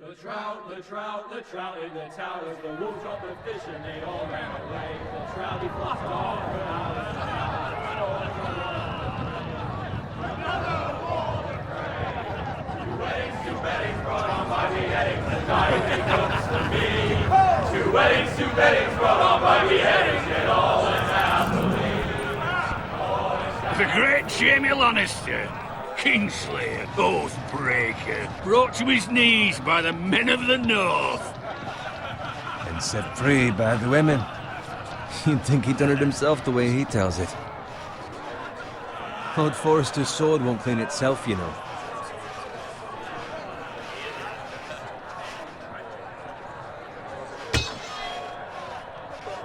The trout in the towers, the wolves dropped the fish and they all ran away. The trout he flopped off and out of the another water prey. Two weddings brought on by beheadings, and dying they cooks for me. Two weddings brought on by beheadings, and all went happily. The great Jamie Lannister, Kingslayer, Oathbreaker, brought to his knees by the men of the North. And set free by the women. You'd think he'd done it himself the way he tells it. House Forrester's sword won't clean itself, you know.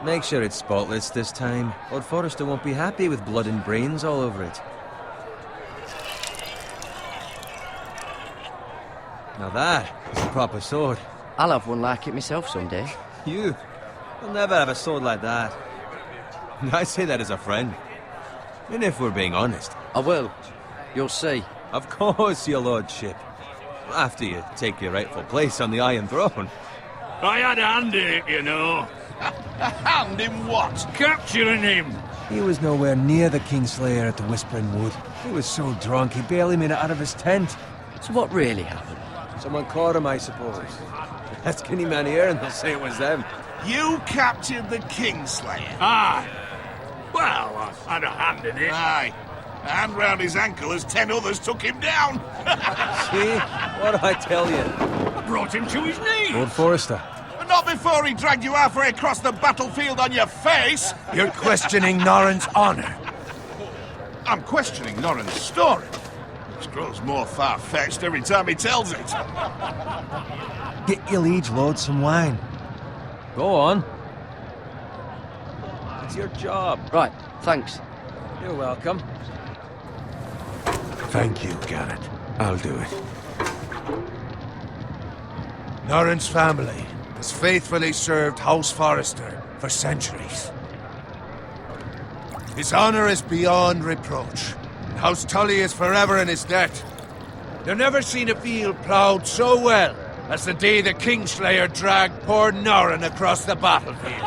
Make sure it's spotless this time. House Forrester won't be happy with blood and brains all over it. Now that is a proper sword. I'll have one like it myself someday. You'll never have a sword like that. I say that as a friend. And if we're being honest. I will. You'll see. Of course, your lordship. After you take your rightful place on the Iron Throne. I had a hand in it, you know. A hand in what? Capturing him. He was nowhere near the Kingslayer at the Whispering Wood. He was so drunk he barely made it out of his tent. So what really happened? Someone caught him, I suppose. Ask any man here and they'll say it was them. You captured the Kingslayer? Aye. Well, I had a hand in it. Aye. A hand round his ankle as 10 others took him down. See? What did I tell you? I brought him to his knees. Lord Forrester. Not before he dragged you halfway across the battlefield on your face. You're questioning Norrin's honor. I'm questioning Norrin's story. It grows more far-fetched every time he tells it. Get your liege lord some wine. Go on. It's your job. Right, thanks. You're welcome. Thank you, Garrett. I'll do it. Norrin's family has faithfully served House Forrester for centuries. His honor is beyond reproach. House Tully is forever in his debt. They've never seen a field ploughed so well as the day the Kingslayer dragged poor Norrin across the battlefield.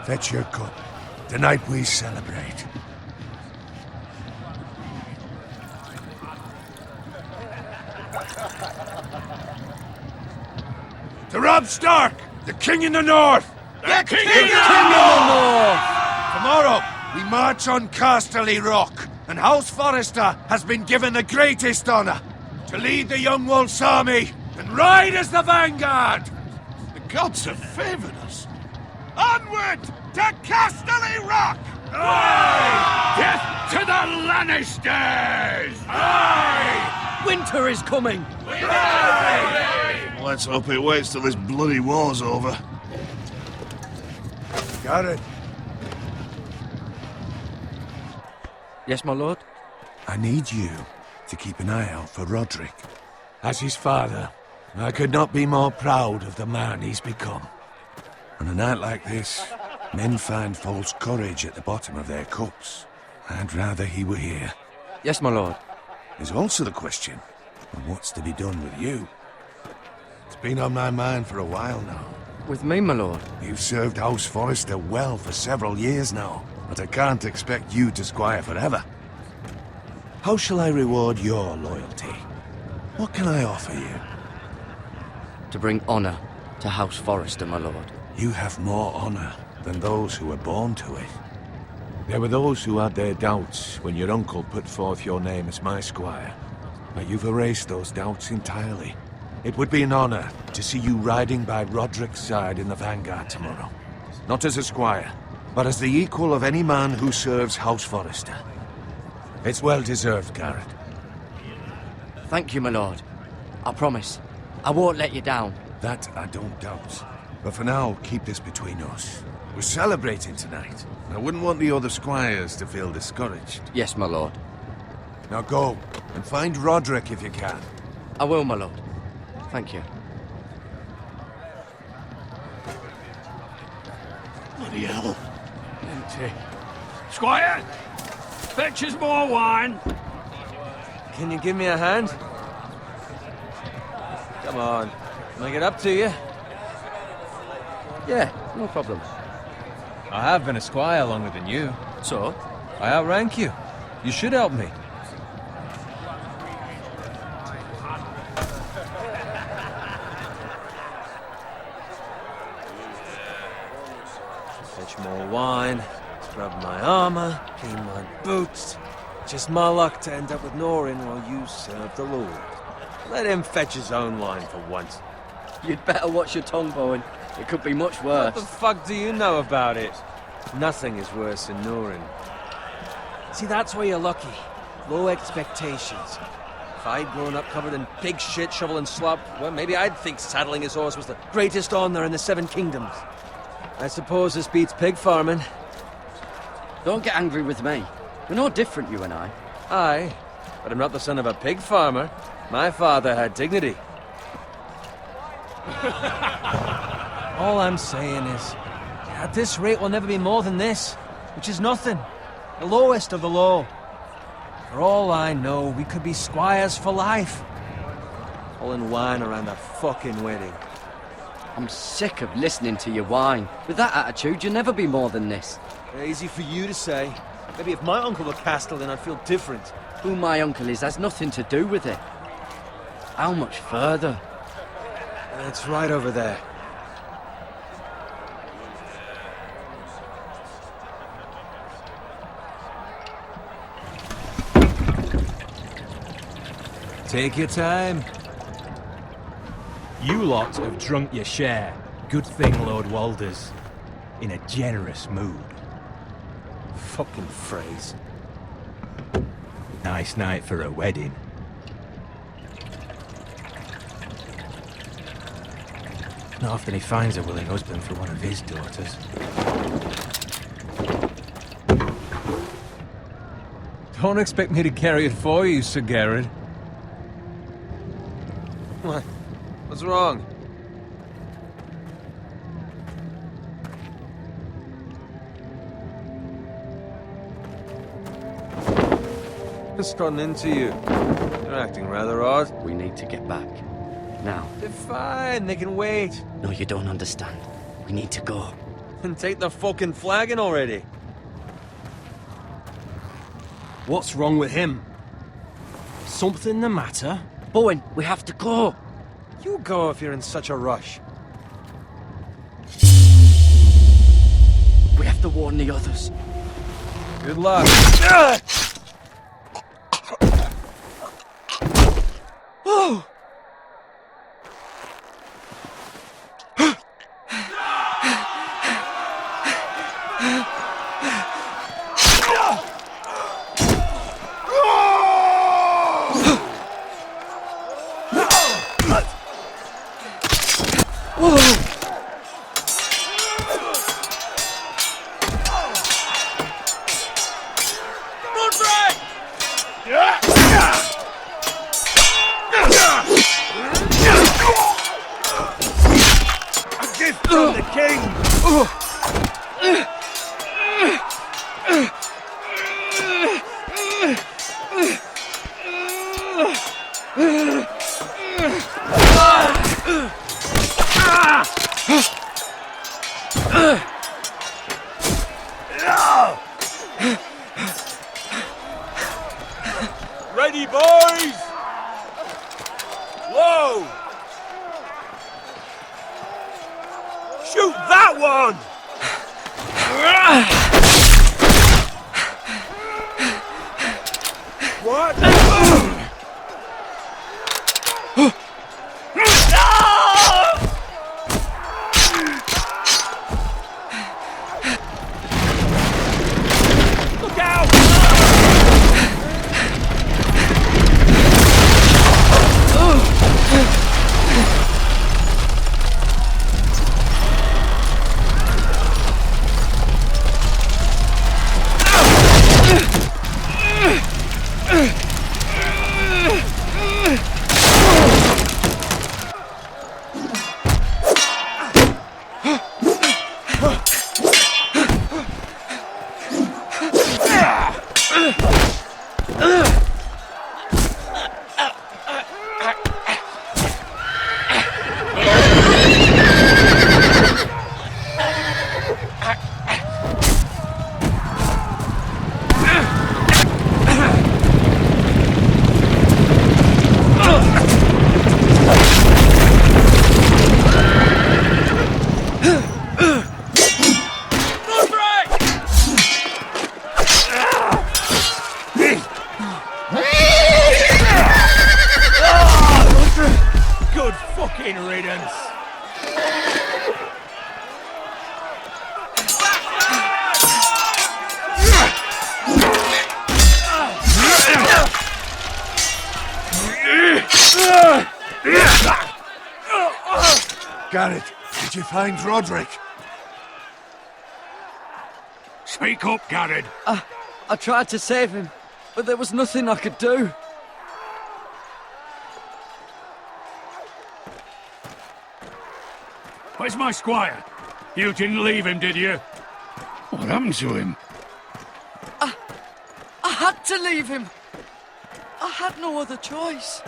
Fetch your cup. Tonight we celebrate. To Robb Stark, the King in the North! The King in the North! Tomorrow, we march on Casterly Rock, and House Forrester has been given the greatest honor to lead the Young Wolf's army and ride as the vanguard! The gods have favored us. Onward to Casterly Rock! Aye! Death to the Lannisters! Aye! Winter is coming! Let's hope it waits till this bloody war's over. Got it. Yes, my lord? I need you to keep an eye out for Roderick. As his father, I could not be more proud of the man he's become. On a night like this, men find false courage at the bottom of their cups. I'd rather he were here. Yes, my lord. There's also the question of what's to be done with you. It's been on my mind for a while now. With me, my lord? You've served House Forrester well for several years now, but I can't expect you to squire forever. How shall I reward your loyalty? What can I offer you? To bring honor to House Forrester, my lord. You have more honor than those who were born to it. There were those who had their doubts when your uncle put forth your name as my squire. But you've erased those doubts entirely. It would be an honor to see you riding by Roderick's side in the vanguard tomorrow. Not as a squire, but as the equal of any man who serves House Forrester. It's well deserved, Garrett. Thank you, my lord. I promise. I won't let you down. That I don't doubt. But for now, keep this between us. We're celebrating tonight. I wouldn't want the other squires to feel discouraged. Yes, my lord. Now go, and find Roderick if you can. I will, my lord. Thank you. Bloody hell. Empty. Squire, fetch us more wine. Can you give me a hand? Come on. Can I get up to you? Yeah, no problem. I have been a squire longer than you. So? I outrank you. You should help me. Fetch more wine, scrub my armor, clean my boots. Just my luck to end up with Norin while you serve the Lord. Let him fetch his own wine for once. You'd better watch your tongue, Bowen. It could be much What worse. the fuck do you know about it? Nothing is worse than Norin. See, that's where you're lucky. Low expectations. If I'd grown up covered in pig shit, shovel and slop, well, maybe I'd think saddling his horse was the greatest honor in the Seven Kingdoms. I suppose this beats pig farming. Don't get angry with me. We're no different, you and I. Aye, but I'm not the son of a pig farmer. My father had dignity. All I'm saying is, at this rate we'll never be more than this, which is nothing. The lowest of the low. For all I know, we could be squires for life. Pulling wine around a fucking wedding. I'm sick of listening to your whine. With that attitude, you'll never be more than this. Easy for you to say. Maybe if my uncle were Castellan, I'd feel different. Who my uncle is has nothing to do with it. How much further? It's right over there. Take your time. You lot have drunk your share. Good thing Lord Walder's in a generous mood. Fucking phrase. Nice night for a wedding. Not often he finds a willing husband for one of his daughters. Don't expect me to carry it for you, Sir Garrett. What? What's wrong? Just gotten into you. You're acting rather odd. We need to get back. Now. They're fine, they can wait. No, you don't understand. We need to go. And take the fucking flagon already. What's wrong with him? Something the matter? Bowen, we have to go. You go if you're in such a rush. We have to warn the others. Good luck. Oh! From the king! Ready, boys! Whoa! Shoot that one! What? Look out! fucking riddance. Garrett, did you find Roderick? Speak up, Garrett. I tried to save him, but there was nothing I could do. Where's my squire? You didn't leave him, did you? What happened to him? I had to leave him. I had no other choice.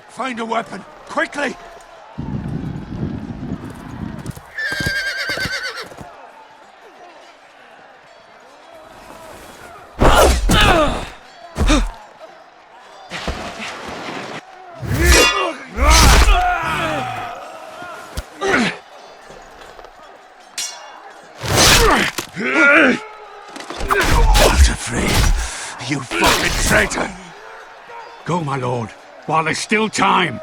Find a weapon, quickly! You fucking traitor! Go, my lord, while there's still time.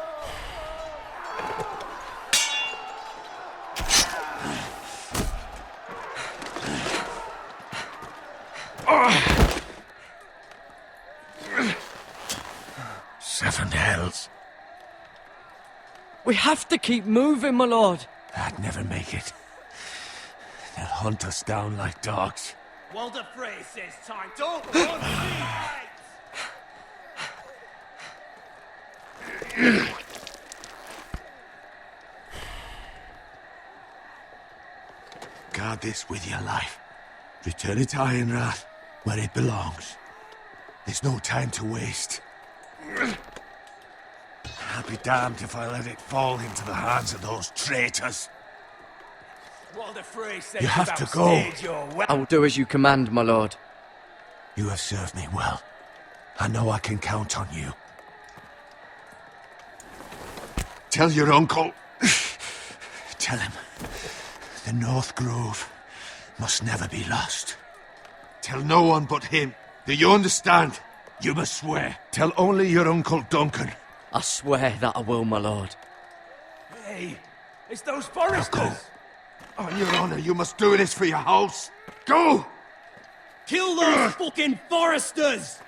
Seven hells. We have to keep moving, my lord. I'd never make it. They'll hunt us down like dogs. Walder Frey says time. Don't run! Guard this with your life. Return it to Ironrath, where it belongs. There's no time to waste. I'll be damned if I let it fall into the hands of those traitors. Walder Frey says You have to go. I will do as you command, my lord. You have served me well. I know I can count on you. Tell your uncle. Tell him. The North Grove must never be lost. Tell no one but him. Do you understand? You must swear. Tell only your Uncle Duncan. I swear that I will, my lord. Hey, it's those Forresters. On your honor, you must do this for your house. Go! Kill those fucking Forresters!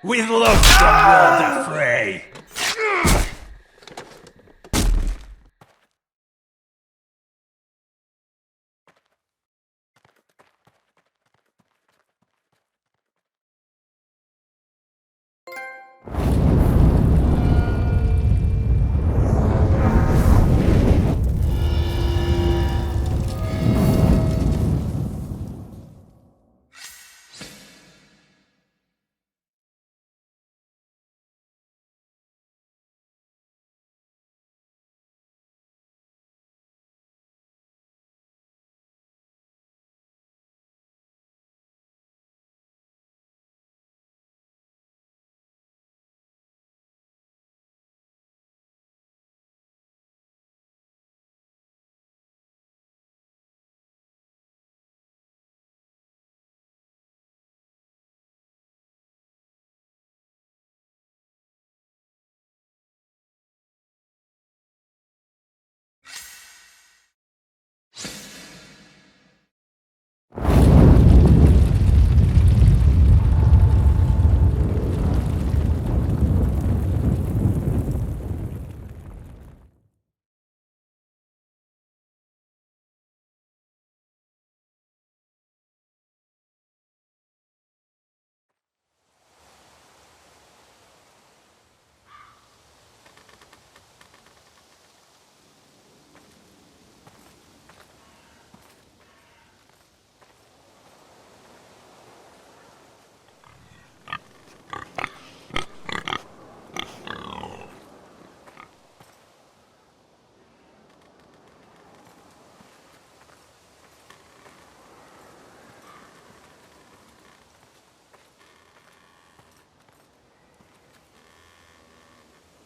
With love from Walder Frey.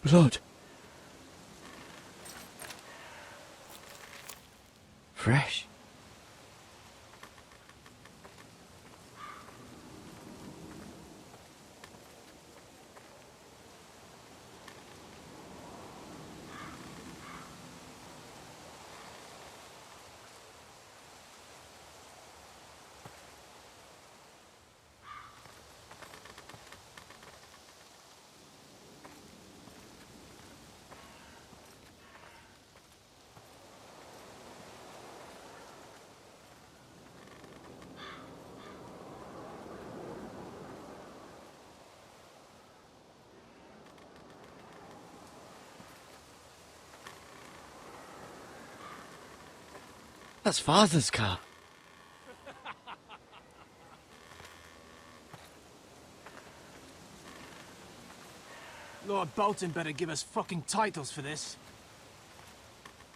Blood. Fresh. That's Father's car. Lord Bolton better give us fucking titles for this.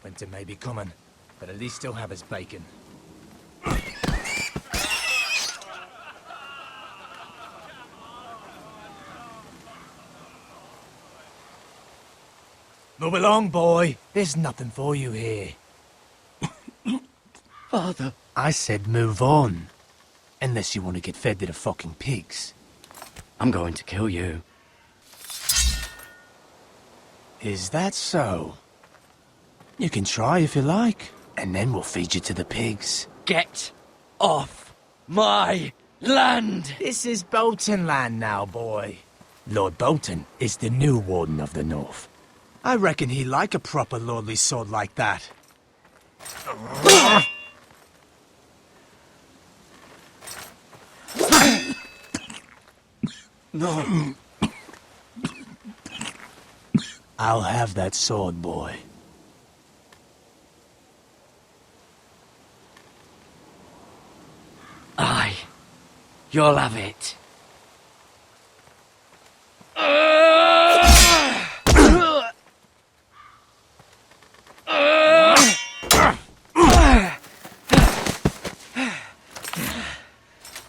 Winter may be coming, but at least he'll have his bacon. Move along, boy. There's nothing for you here. Father. I said move on. Unless you want to get fed to the fucking pigs. I'm going to kill you. Is that so? You can try if you like, and then we'll feed you to the pigs. Get off my land! This is Bolton land now, boy. Lord Bolton is the new Warden of the North. I reckon he'd like a proper lordly sword like that. No. I'll have that sword, boy. Aye. You'll have it.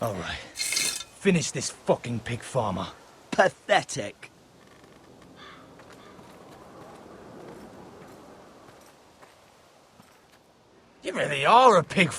All right. Finish this fucking pig farmer. Pathetic. You really are a pig.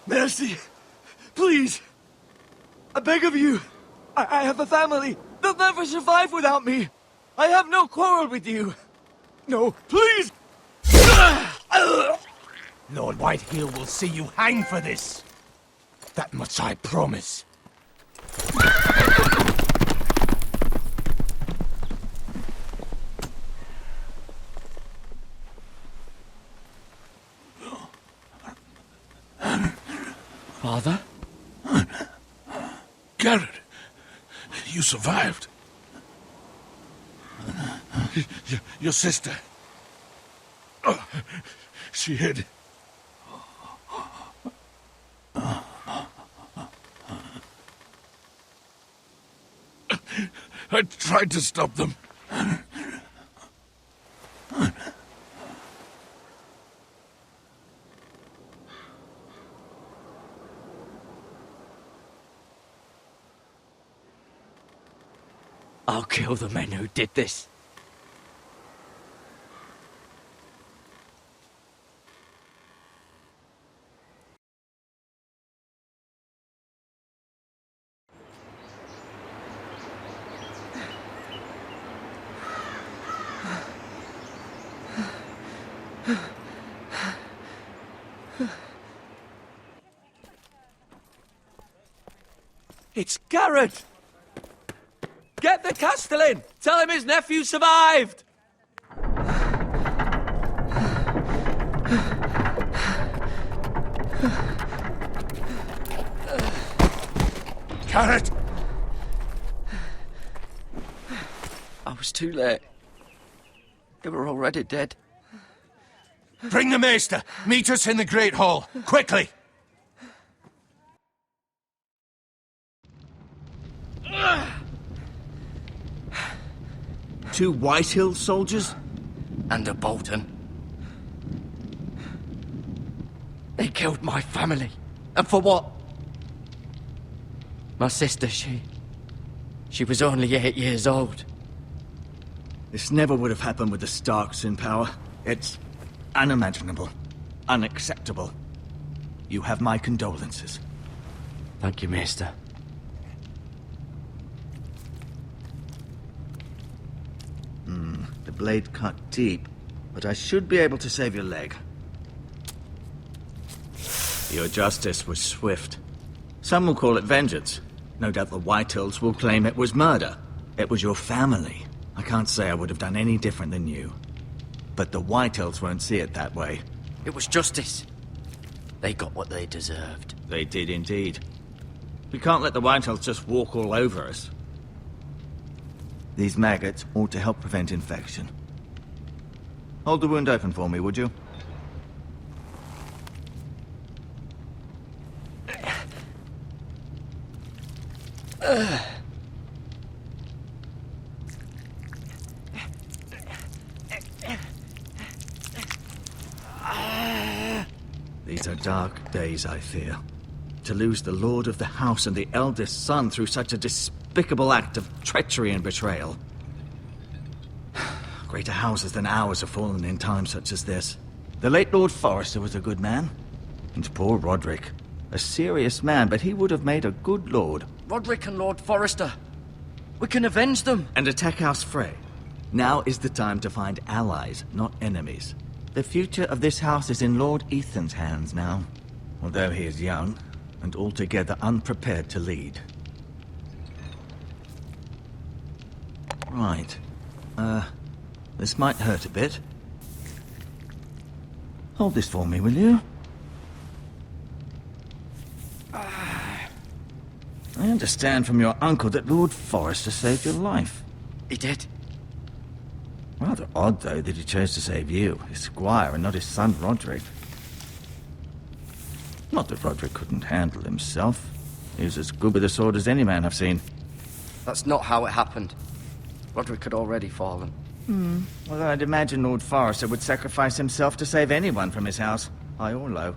Mercy! Please! I beg of you! I have a family! They'll never survive without me! I have no quarrel with you! No, please! Lord Whitehill will see you hang for this. That much I promise. Father? Garrett, you survived. Your sister. Oh, she hid. I tried to stop them. I'll kill the men who did this. It's Garrett! Get the Castellan! Tell him his nephew survived! Garrett! I was too late. They were already dead. Bring the maester! Meet us in the Great Hall! Quickly! Two Whitehill soldiers? And a Bolton. They killed my family. And for what? My sister, she was only 8 years old. This never would have happened with the Starks in power. It's unimaginable. Unacceptable. You have my condolences. Thank you, Maester. The blade cut deep, but I should be able to save your leg. Your justice was swift. Some will call it vengeance. No doubt the Whitehills will claim it was murder. It was your family. I can't say I would have done any different than you. But the Whitehills won't see it that way. It was justice. They got what they deserved. They did indeed. We can't let the Whitehills just walk all over us. These maggots ought to help prevent infection. Hold the wound open for me, would you? These are dark days, I fear. To lose the Lord of the House and the eldest son through such a despicable act of treachery and betrayal. Greater houses than ours have fallen in times such as this. The late Lord Forrester was a good man. And poor Roderick. A serious man, but he would have made a good lord. Roderick and Lord Forrester. We can avenge them. And attack House Frey. Now is the time to find allies, not enemies. The future of this house is in Lord Ethan's hands now. Although he is young, and altogether unprepared to lead. Right. This might hurt a bit. Hold this for me, will you? I understand from your uncle that Lord Forrester saved your life. He did. Rather odd, though, that he chose to save you, his squire, and not his son Roderick. Not that Roderick couldn't handle himself. He was as good with a sword as any man I've seen. That's not how it happened. Roderick had already fallen. Well, I'd imagine Lord Forrester would sacrifice himself to save anyone from his house, high or low.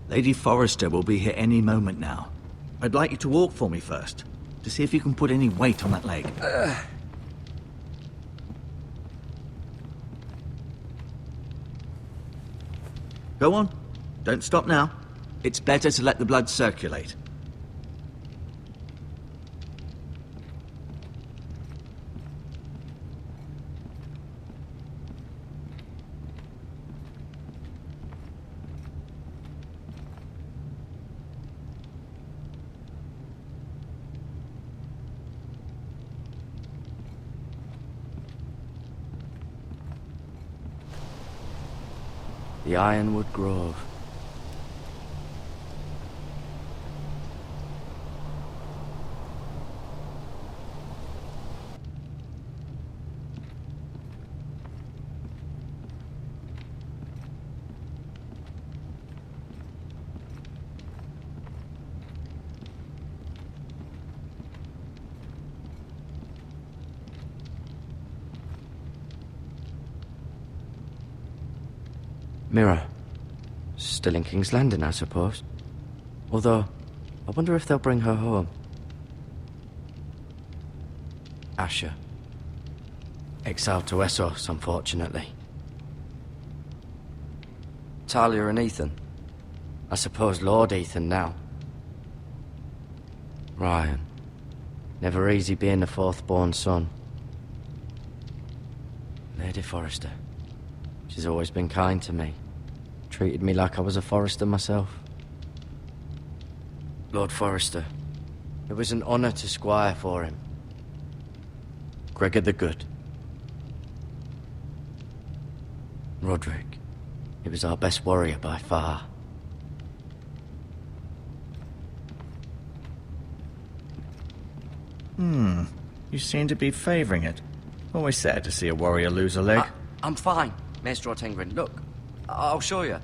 Lady Forrester will be here any moment now. I'd like you to walk for me first, to see if you can put any weight on that leg. Go on. Don't stop now. It's better to let the blood circulate. The Ironwood Grove. Mirror. Still in King's Landing, I suppose. Although, I wonder if they'll bring her home. Asher. Exiled to Essos, unfortunately. Talia and Ethan. I suppose Lord Ethan now. Ryan. Never easy being the fourth-born son. Lady Forrester. She's always been kind to me. Treated me like I was a Forrester myself. Lord Forrester. It was an honor to squire for him. Gregor the Good. Roderick. He was our best warrior by far. You seem to be favoring it. Always sad to see a warrior lose a leg. I'm fine, Maester Ortengrin. Look, I'll show you.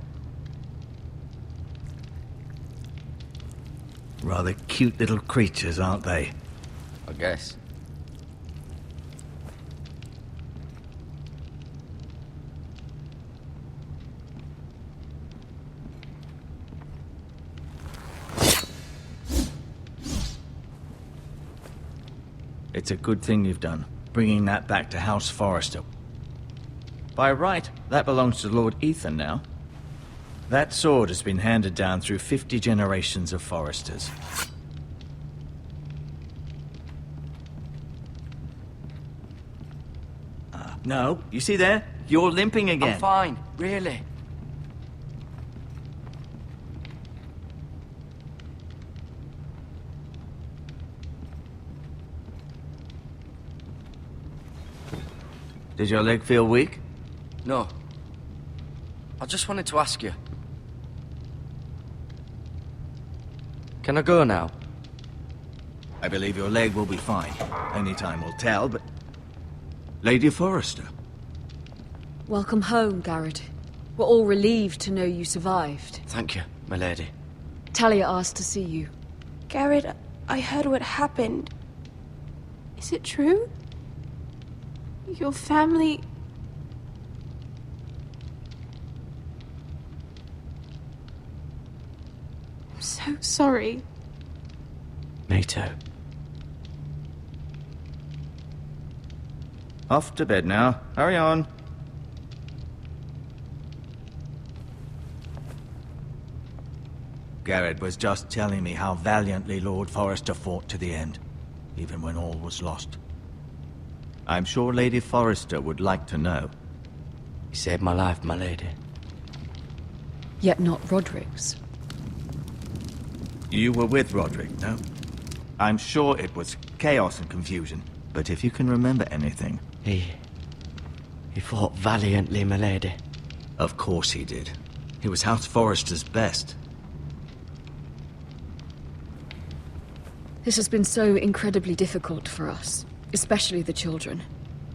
Rather cute little creatures, aren't they? I guess. It's a good thing you've done, bringing that back to House Forrester. By right, that belongs to Lord Ethan now. That sword has been handed down through 50 generations of Forresters. No, you see there? You're limping again. I'm fine, really. Did your leg feel weak? No. I just wanted to ask you. Can I go now? I believe your leg will be fine. Only time will tell, but... Lady Forrester. Welcome home, Garrett. We're all relieved to know you survived. Thank you, my lady. Talia asked to see you. Garrett, I heard what happened. Is it true? Your family... I'm so sorry. Me too. Off to bed now. Hurry on. Garrett was just telling me how valiantly Lord Forrester fought to the end, even when all was lost. I'm sure Lady Forrester would like to know. You saved my life, my lady. Yet not Roderick's. You were with Roderick, no? I'm sure it was chaos and confusion, but if you can remember anything... He fought valiantly, my lady. Of course he did. He was House Forrester's best. This has been so incredibly difficult for us, especially the children.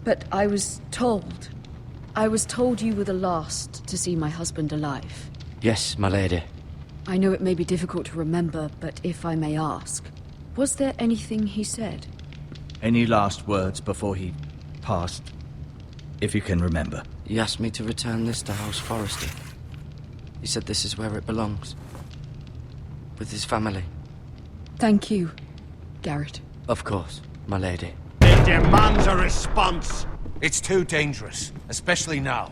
But I was told you were the last to see my husband alive. Yes, my lady. I know it may be difficult to remember, but if I may ask, was there anything he said? Any last words before he passed? If you can remember. He asked me to return this to House Forrester. He said this is where it belongs. With his family. Thank you, Garrett. Of course, my lady. It demands a response. It's too dangerous, especially now.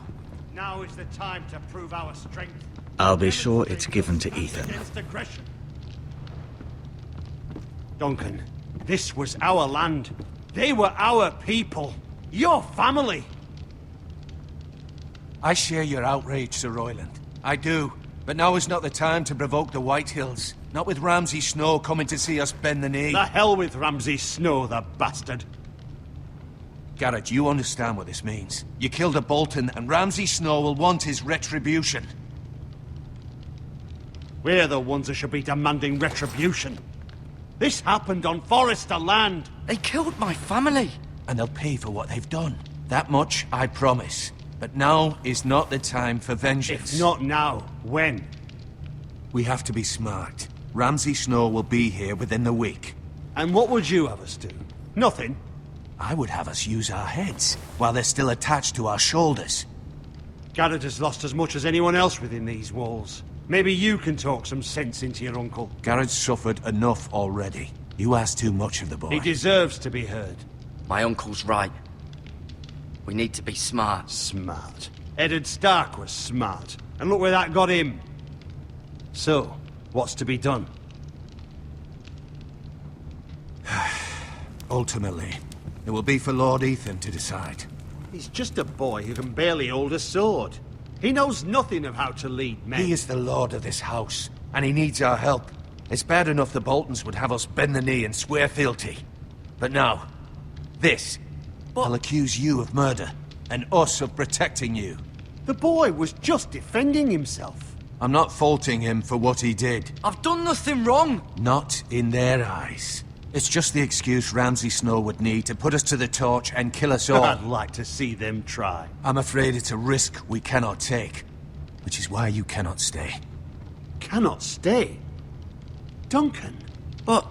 Now is the time to prove our strength. I'll be sure it's given to Ethan. Against aggression. Duncan, this was our land. They were our people. Your family. I share your outrage, Sir Royland. I do. But now is not the time to provoke the Whitehills. Not with Ramsay Snow coming to see us bend the knee. The hell with Ramsay Snow, the bastard. Garrett, you understand what this means. You killed a Bolton, and Ramsay Snow will want his retribution. We're the ones that should be demanding retribution. This happened on Forrester land. They killed my family. And they'll pay for what they've done. That much, I promise. But now is not the time for vengeance. If not now, when? We have to be smart. Ramsay Snow will be here within the week. And what would you have us do? Nothing? I would have us use our heads, while they're still attached to our shoulders. Garrett has lost as much as anyone else within these walls. Maybe you can talk some sense into your uncle. Garrett's suffered enough already. You ask too much of the boy. He deserves to be heard. My uncle's right. We need to be smart. Smart. Eddard Stark was smart. And look where that got him. So, what's to be done? Ultimately, it will be for Lord Ethan to decide. He's just a boy who can barely hold a sword. He knows nothing of how to lead men. He is the lord of this house, and he needs our help. It's bad enough the Boltons would have us bend the knee and swear fealty. But now, this. I'll accuse you of murder, and us of protecting you. The boy was just defending himself. I'm not faulting him for what he did. I've done nothing wrong. Not in their eyes. It's just the excuse Ramsay Snow would need to put us to the torch and kill us all. I'd like to see them try. I'm afraid it's a risk we cannot take, which is why you cannot stay. Cannot stay? Duncan? But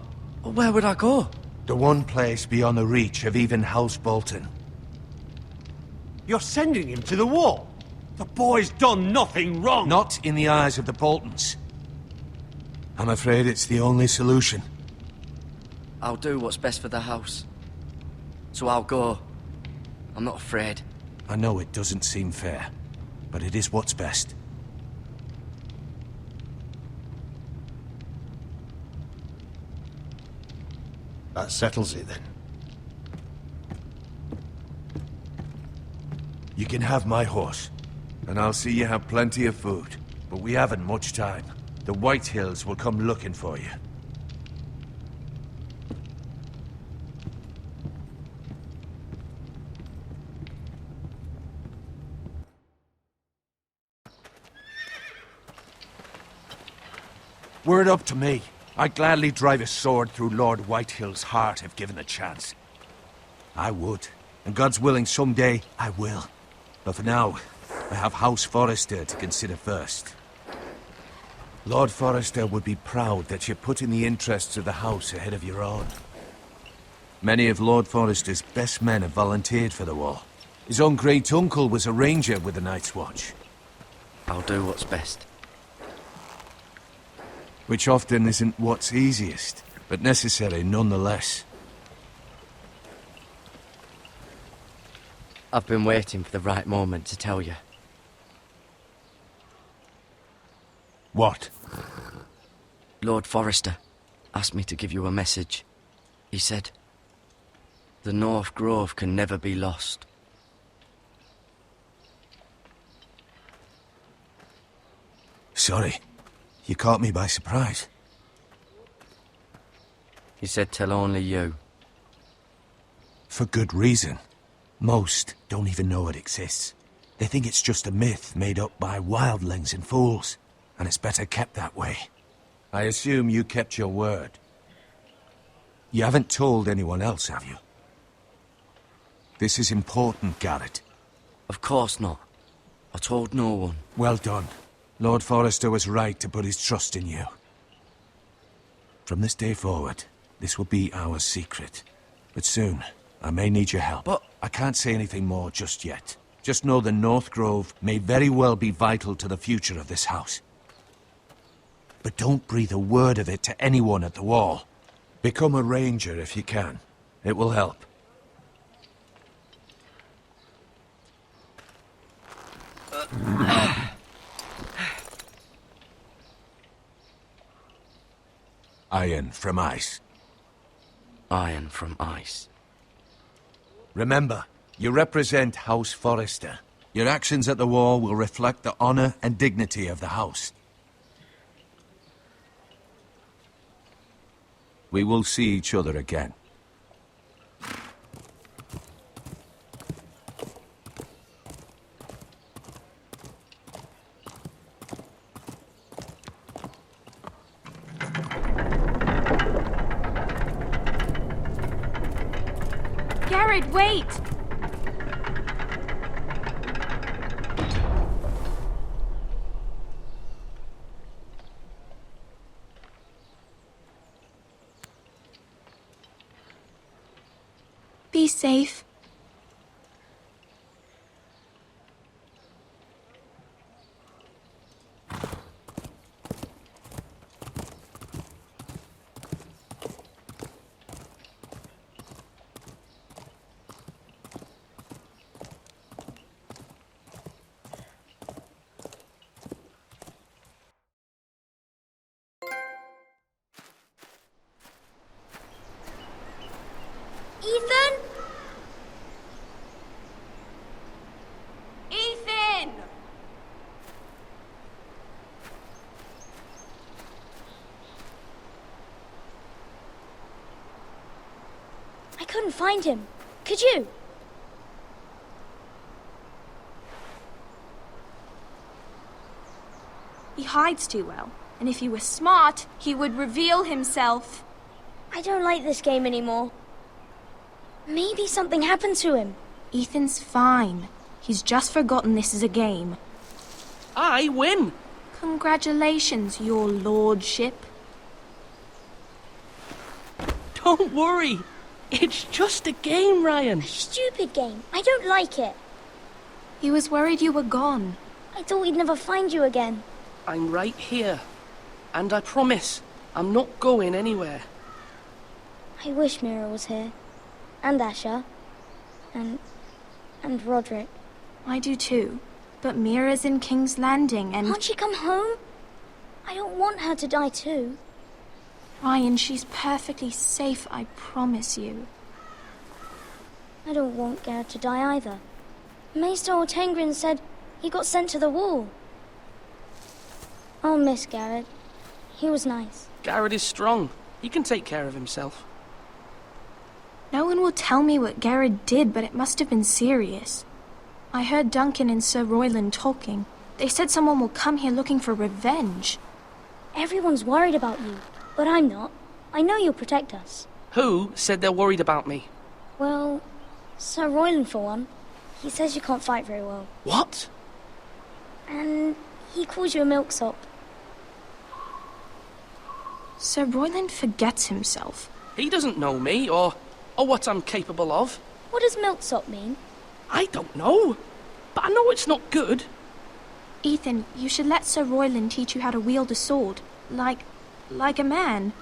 where would I go? The one place beyond the reach of even House Bolton. You're sending him to the wall? The boy's done nothing wrong! Not in the eyes of the Boltons. I'm afraid it's the only solution. I'll do what's best for the house. So I'll go. I'm not afraid. I know it doesn't seem fair, but it is what's best. That settles it then. You can have my horse, and I'll see you have plenty of food. But we haven't much time. The White Hills will come looking for you. Were it up to me, I'd gladly drive a sword through Lord Whitehill's heart if given the chance. I would, and God's willing someday I will. But for now, I have House Forrester to consider first. Lord Forrester would be proud that you're putting the interests of the house ahead of your own. Many of Lord Forrester's best men have volunteered for the war. His own great-uncle was a ranger with the Night's Watch. I'll do what's best. Which often isn't what's easiest, but necessary nonetheless. I've been waiting for the right moment to tell you. What? Lord Forrester asked me to give you a message. He said, the North Grove can never be lost. Sorry. You caught me by surprise. He said tell only you. For good reason. Most don't even know it exists. They think it's just a myth made up by wildlings and fools, and it's better kept that way. I assume you kept your word. You haven't told anyone else, have you? This is important, Garrett. Of course not. I told no one. Well done. Lord Forrester was right to put his trust in you. From this day forward, this will be our secret. But soon, I may need your help. But I can't say anything more just yet. Just know the North Grove may very well be vital to the future of this house. But don't breathe a word of it to anyone at the wall. Become a ranger if you can. It will help. Iron from ice. Iron from ice. Remember, you represent House Forrester. Your actions at the war will reflect the honor and dignity of the house. We will see each other again. Garrett, wait! Be safe. Ethan? Ethan! I couldn't find him. Could you? He hides too well, and if he were smart, he would reveal himself. I don't like this game anymore. Maybe something happened to him. Ethan's fine. He's just forgotten this is a game. I win! Congratulations, your lordship. Don't worry. It's just a game, Ryan. A stupid game. I don't like it. He was worried you were gone. I thought we'd never find you again. I'm right here. And I promise, I'm not going anywhere. I wish Mira was here. And Asher. And Roderick. I do too. But Mira's in King's Landing and... Can't she come home? I don't want her to die too. Ryan, she's perfectly safe, I promise you. I don't want Garrett to die either. Maester Ortengrin said he got sent to the wall. I'll miss Garrett. He was nice. Garrett is strong. He can take care of himself. No one will tell me what Garrett did, but it must have been serious. I heard Duncan and Sir Royland talking. They said someone will come here looking for revenge. Everyone's worried about you, but I'm not. I know you'll protect us. Who said they're worried about me? Well, Sir Royland for one. He says you can't fight very well. What? And he calls you a milksop. Sir Royland forgets himself. He doesn't know me, or what I'm capable of. What does milksop mean? I don't know, but I know it's not good. Ethan, you should let Sir Royland teach you how to wield a sword, like a man.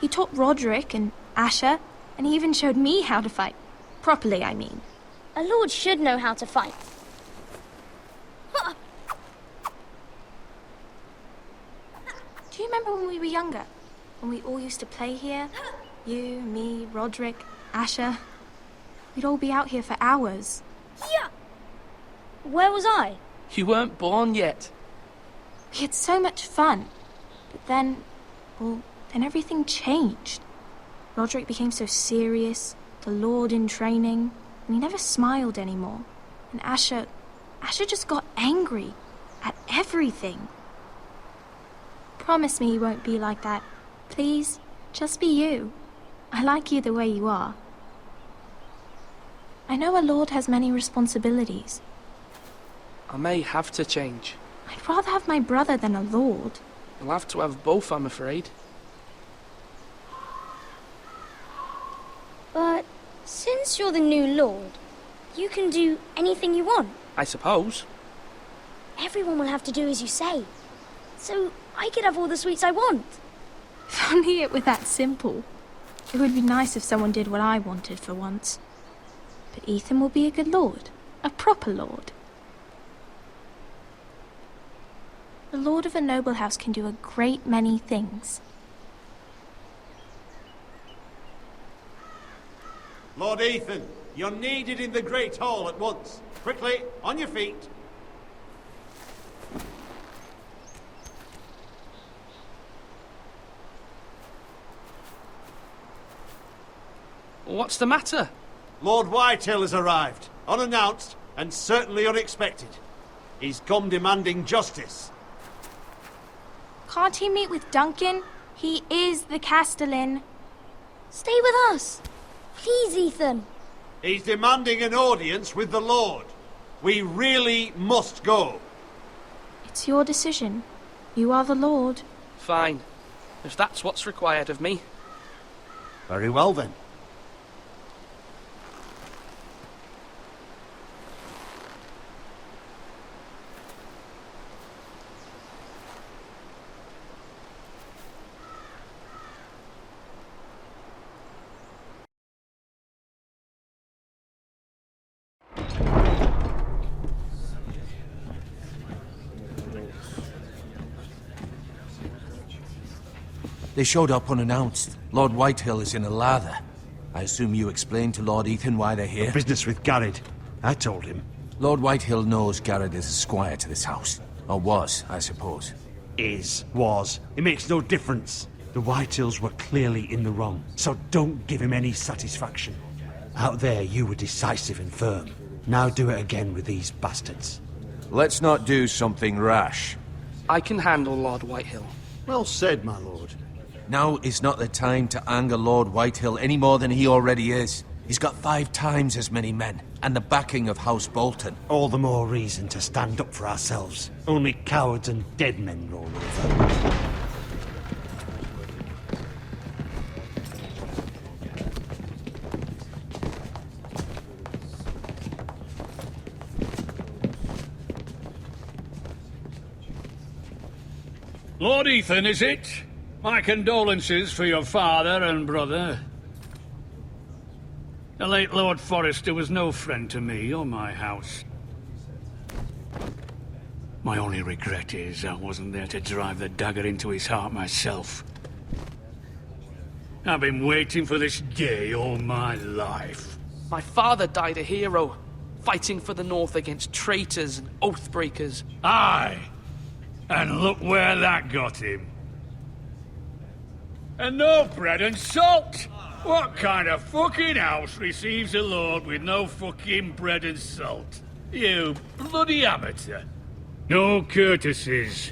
He taught Roderick and Asher, and he even showed me how to fight. Properly, I mean. A lord should know how to fight. Do you remember when we were younger? When we all used to play here? You, me, Roderick, Asher. We'd all be out here for hours. Yeah. Where was I? You weren't born yet. We had so much fun. But then everything changed. Roderick became so serious, the Lord in training, and he never smiled anymore. And Asher just got angry at everything. Promise me you won't be like that. Please, just be you. I like you the way you are. I know a lord has many responsibilities. I may have to change. I'd rather have my brother than a lord. You'll have to have both, I'm afraid. But since you're the new lord, you can do anything you want. I suppose. Everyone will have to do as you say. So I could have all the sweets I want. If only it were that simple. It would be nice if someone did what I wanted for once. But Ethan will be a good lord. A proper lord. The lord of a noble house can do a great many things. Lord Ethan, you're needed in the Great Hall at once. Quickly, on your feet. What's the matter? Lord Whitehill has arrived, unannounced and certainly unexpected. He's come demanding justice. Can't he meet with Duncan? He is the Castellan. Stay with us. Please, Ethan. He's demanding an audience with the Lord. We really must go. It's your decision. You are the Lord. Fine. If that's what's required of me. Very well then. They showed up unannounced. Lord Whitehill is in a lather. I assume you explained to Lord Ethan why they're here? Business with Garrett. I told him. Lord Whitehill knows Garrett is a squire to this house. Or was, I suppose. Was. It makes no difference. The Whitehills were clearly in the wrong, so don't give him any satisfaction. Out there, you were decisive and firm. Now do it again with these bastards. Let's not do something rash. I can handle Lord Whitehill. Well said, my lord. Now is not the time to anger Lord Whitehill any more than he already is. He's got 5 times as many men, and the backing of House Bolton. All the more reason to stand up for ourselves. Only cowards and dead men roll over. Lord Ethan, is it? My condolences for your father and brother. The late Lord Forrester was no friend to me or my house. My only regret is I wasn't there to drive the dagger into his heart myself. I've been waiting for this day all my life. My father died a hero, fighting for the North against traitors and oathbreakers. Aye. And look where that got him. And no bread and salt! What kind of fucking house receives a lord with no fucking bread and salt? You bloody amateur. No courtesies.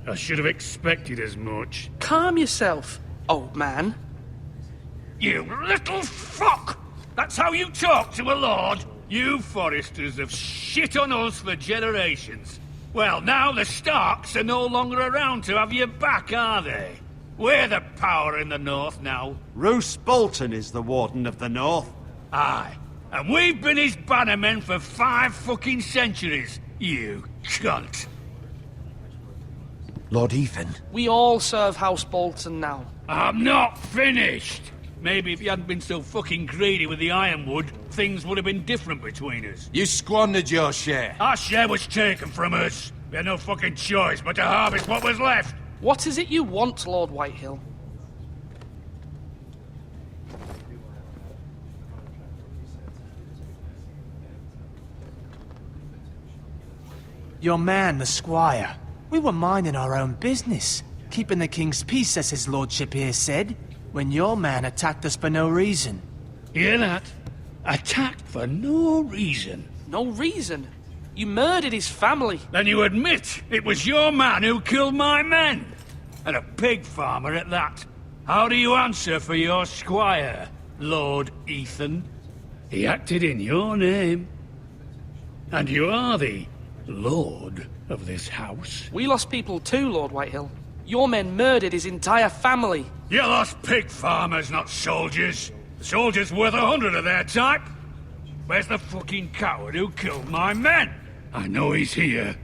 I should have expected as much. Calm yourself, old man. You little fuck! That's how you talk to a lord? You Forresters have shit on us for generations. Well, now the Starks are no longer around to have your back, are they? We're the power in the North now. Roose Bolton is the Warden of the North. Aye. And we've been his bannermen for 5 fucking centuries, you cunt. Lord Ethan. We all serve House Bolton now. I'm not finished. Maybe if you hadn't been so fucking greedy with the ironwood, things would have been different between us. You squandered your share. Our share was taken from us. We had no fucking choice but to harvest what was left. What is it you want, Lord Whitehill? Your man, the squire. We were minding our own business, keeping the king's peace, as his lordship here said, when your man attacked us for no reason. Hear that? Attacked for no reason. No reason? You murdered his family. Then you admit it was your man who killed my men. And a pig farmer at that. How do you answer for your squire, Lord Ethan? He acted in your name. And you are the lord of this house. We lost people too, Lord Whitehill. Your men murdered his entire family. You lost pig farmers, not soldiers. The soldiers worth 100 of their type. Where's the fucking coward who killed my men? I know he's here.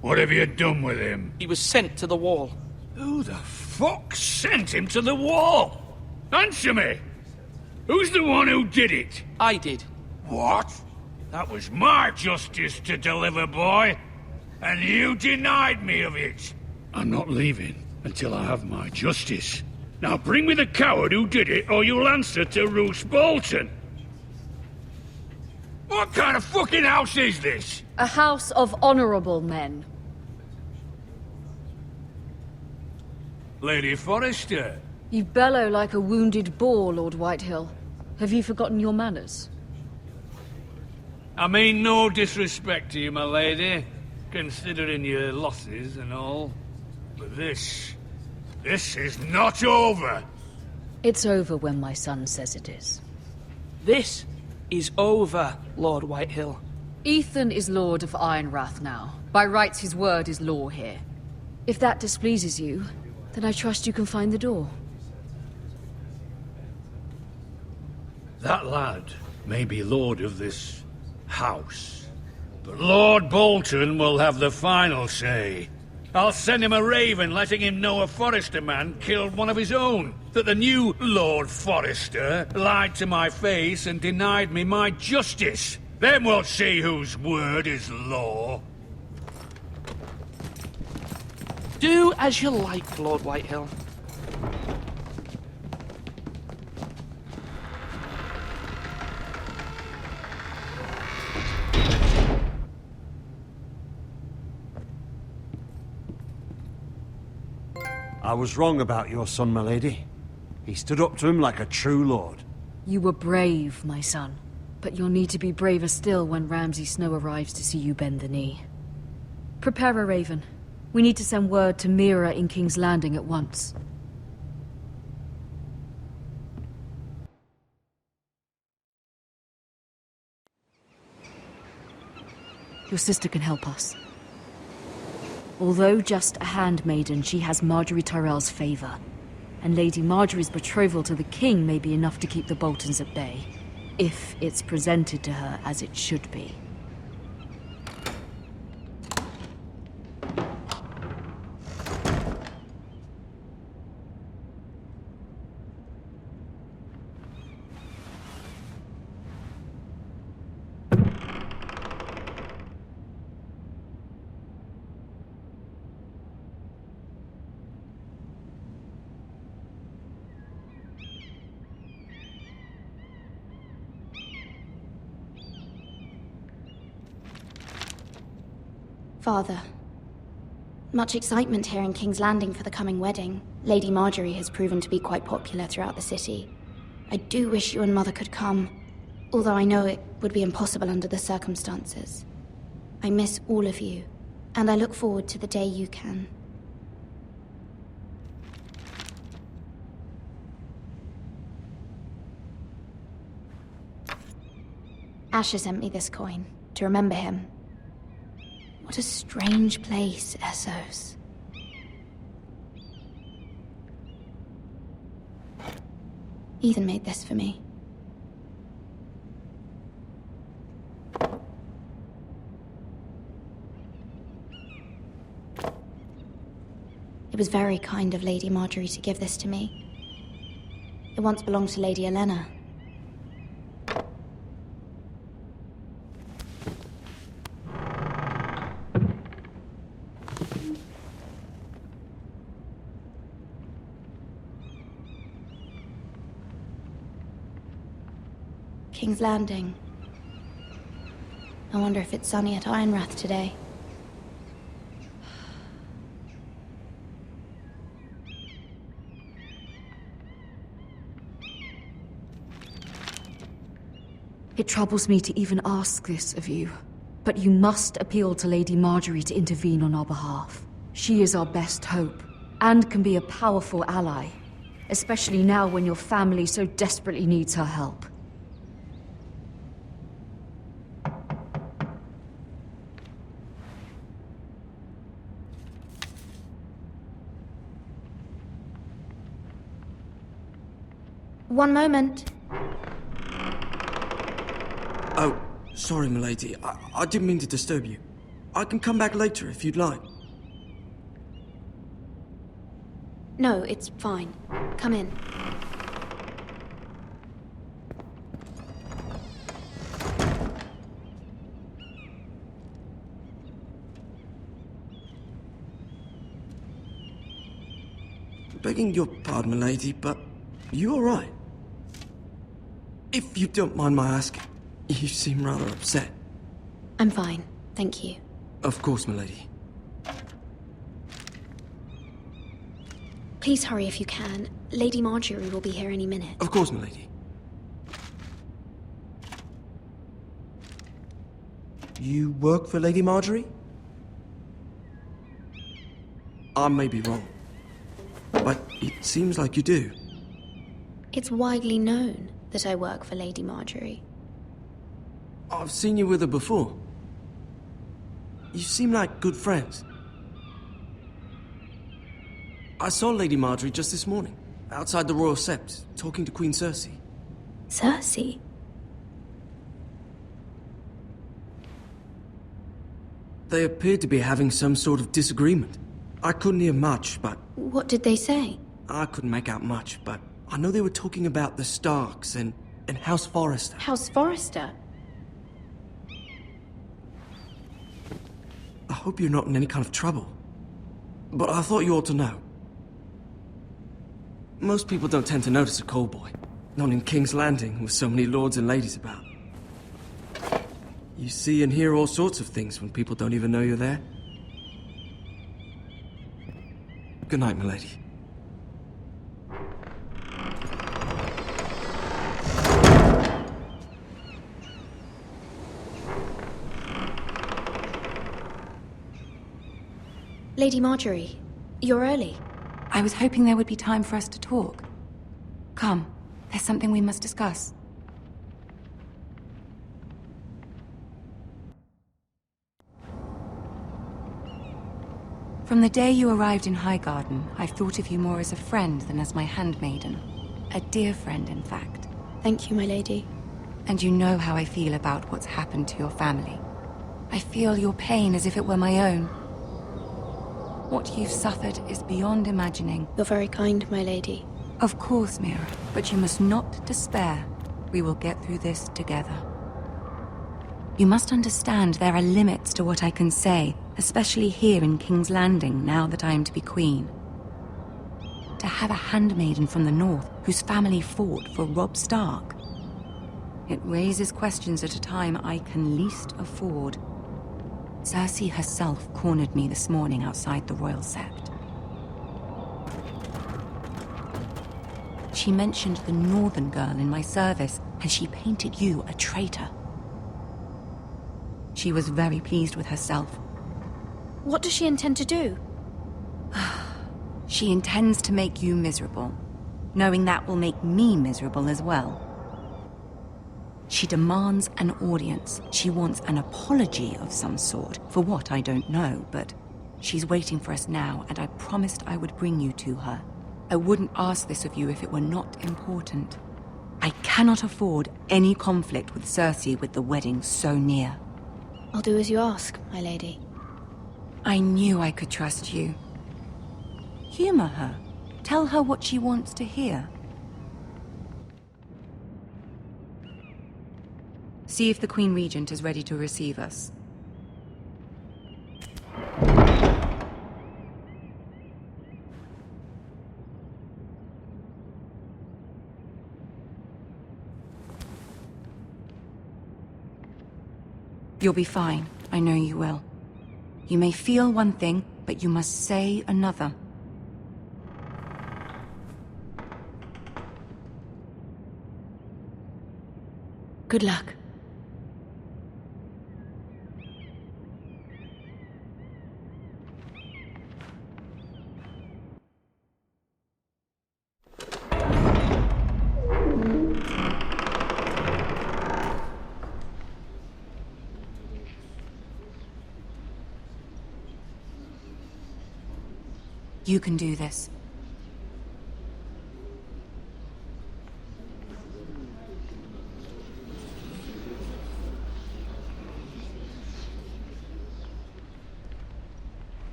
What have you done with him? He was sent to the wall. Who the fuck sent him to the wall? Answer me! Who's the one who did it? I did. What? That was my justice to deliver, boy. And you denied me of it. I'm not leaving until I have my justice. Now bring me the coward who did it, or you'll answer to Roose Bolton. What kind of fucking house is this? A house of honorable men. Lady Forrester. You bellow like a wounded boar, Lord Whitehill. Have you forgotten your manners? I mean no disrespect to you, my lady, considering your losses and all. But this is not over. It's over when my son says it is. This is over, Lord Whitehill. Ethan is Lord of Ironrath now. By rights, his word is law here. If that displeases you, then I trust you can find the door. That lad may be lord of this house, but Lord Bolton will have the final say. I'll send him a raven letting him know a Forrester man killed one of his own, that the new Lord Forrester lied to my face and denied me my justice. Then we'll see whose word is law. Do as you like, Lord Whitehill. I was wrong about your son, my lady. He stood up to him like a true lord. You were brave, my son. But you'll need to be braver still when Ramsay Snow arrives to see you bend the knee. Prepare a raven. We need to send word to Mira in King's Landing at once. Your sister can help us. Although just a handmaiden, she has Marjorie Tyrell's favor. And Lady Marjorie's betrothal to the king may be enough to keep the Boltons at bay. If it's presented to her as it should be. Father, much excitement here in King's Landing for the coming wedding. Lady Marjorie has proven to be quite popular throughout the city. I do wish you and Mother could come, although I know it would be impossible under the circumstances. I miss all of you, and I look forward to the day you can. Asher sent me this coin to remember him. What a strange place, Essos. Ethan made this for me. It was very kind of Lady Marjorie to give this to me. It once belonged to Lady Elena. King's Landing. I wonder if it's sunny at Ironrath today. It troubles me to even ask this of you, but you must appeal to Lady Marjorie to intervene on our behalf. She is our best hope, and can be a powerful ally, especially now when your family so desperately needs her help. One moment. Oh, sorry, milady. I didn't mean to disturb you. I can come back later if you'd like. No, it's fine. Come in. Begging your pardon, milady, but you all right? If you don't mind my asking, you seem rather upset. I'm fine, thank you. Of course, milady. Please hurry if you can. Lady Marjorie will be here any minute. Of course, milady. You work for Lady Marjorie? I may be wrong, but it seems like you do. It's widely known that I work for Lady Marjorie. I've seen you with her before. You seem like good friends. I saw Lady Marjorie just this morning, outside the Royal Sept, talking to Queen Cersei. Cersei? They appeared to be having some sort of disagreement. I couldn't hear much, but... What did they say? I couldn't make out much, but I know they were talking about the Starks and House Forrester. House Forrester? I hope you're not in any kind of trouble. But I thought you ought to know. Most people don't tend to notice a callboy. Not in King's Landing, with so many lords and ladies about. You see and hear all sorts of things when people don't even know you're there. Good night, milady. Lady Marjorie, you're early. I was hoping there would be time for us to talk. Come, there's something we must discuss. From the day you arrived in Highgarden, I've thought of you more as a friend than as my handmaiden. A dear friend, in fact. Thank you, my lady. And you know how I feel about what's happened to your family. I feel your pain as if it were my own. What you've suffered is beyond imagining. You're very kind, my lady. Of course, Mira, but you must not despair. We will get through this together. You must understand there are limits to what I can say, especially here in King's Landing, now that I am to be queen. To have a handmaiden from the north whose family fought for Robb Stark. It raises questions at a time I can least afford. Cersei herself cornered me this morning outside the Royal Sept. She mentioned the Northern girl in my service, and she painted you a traitor. She was very pleased with herself. What does she intend to do? She intends to make you miserable, knowing that will make me miserable as well. She demands an audience. She wants an apology of some sort, for what I don't know, but she's waiting for us now, and I promised I would bring you to her. I wouldn't ask this of you if it were not important. I cannot afford any conflict with Cersei with the wedding so near. I'll do as you ask, my lady. I knew I could trust you. Humor her. Tell her what she wants to hear. See if the Queen Regent is ready to receive us. You'll be fine. I know you will. You may feel one thing, but you must say another. Good luck. You can do this.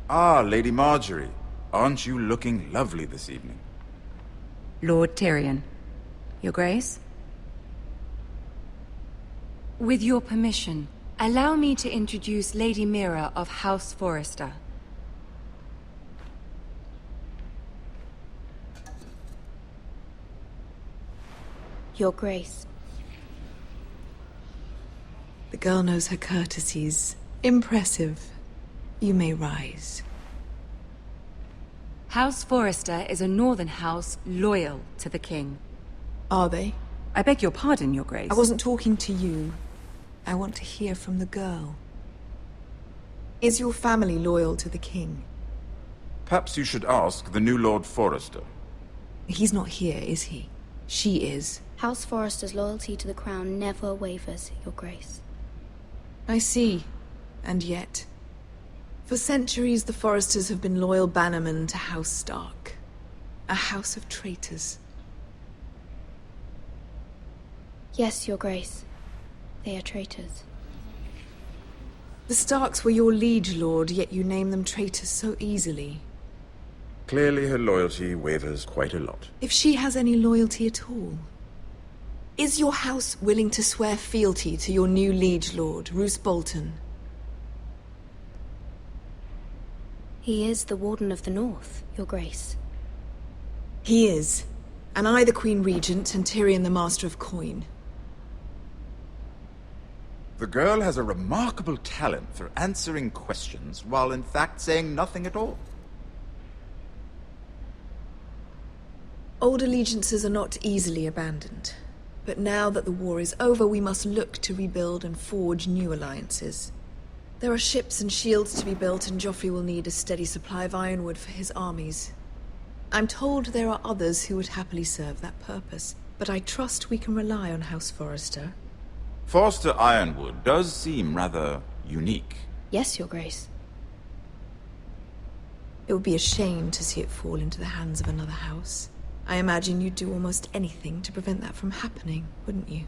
Ah, Lady Marjorie. Aren't you looking lovely this evening? Lord Tyrion. Your Grace? With your permission, allow me to introduce Lady Mira of House Forrester. Your Grace. The girl knows her courtesies. Impressive. You may rise. House Forrester is a northern house loyal to the king. Are they? I beg your pardon, Your Grace. I wasn't talking to you. I want to hear from the girl. Is your family loyal to the king? Perhaps you should ask the new Lord Forrester. He's not here, is he? She is. House Forrester's loyalty to the crown never wavers, Your Grace. I see. And yet... For centuries, the Forresters have been loyal bannermen to House Stark. A house of traitors. Yes, Your Grace. They are traitors. The Starks were your liege lord, yet you name them traitors so easily. Clearly her loyalty wavers quite a lot. If she has any loyalty at all. Is your house willing to swear fealty to your new liege lord, Roose Bolton? He is the Warden of the North, Your Grace. He is. And I the Queen Regent, and Tyrion the Master of Coin. The girl has a remarkable talent for answering questions while in fact saying nothing at all. Old allegiances are not easily abandoned. But now that the war is over, we must look to rebuild and forge new alliances. There are ships and shields to be built, and Joffrey will need a steady supply of ironwood for his armies. I'm told there are others who would happily serve that purpose, but I trust we can rely on House Forrester. Forster Ironwood does seem rather unique. Yes, Your Grace. It would be a shame to see it fall into the hands of another house. I imagine you'd do almost anything to prevent that from happening, wouldn't you?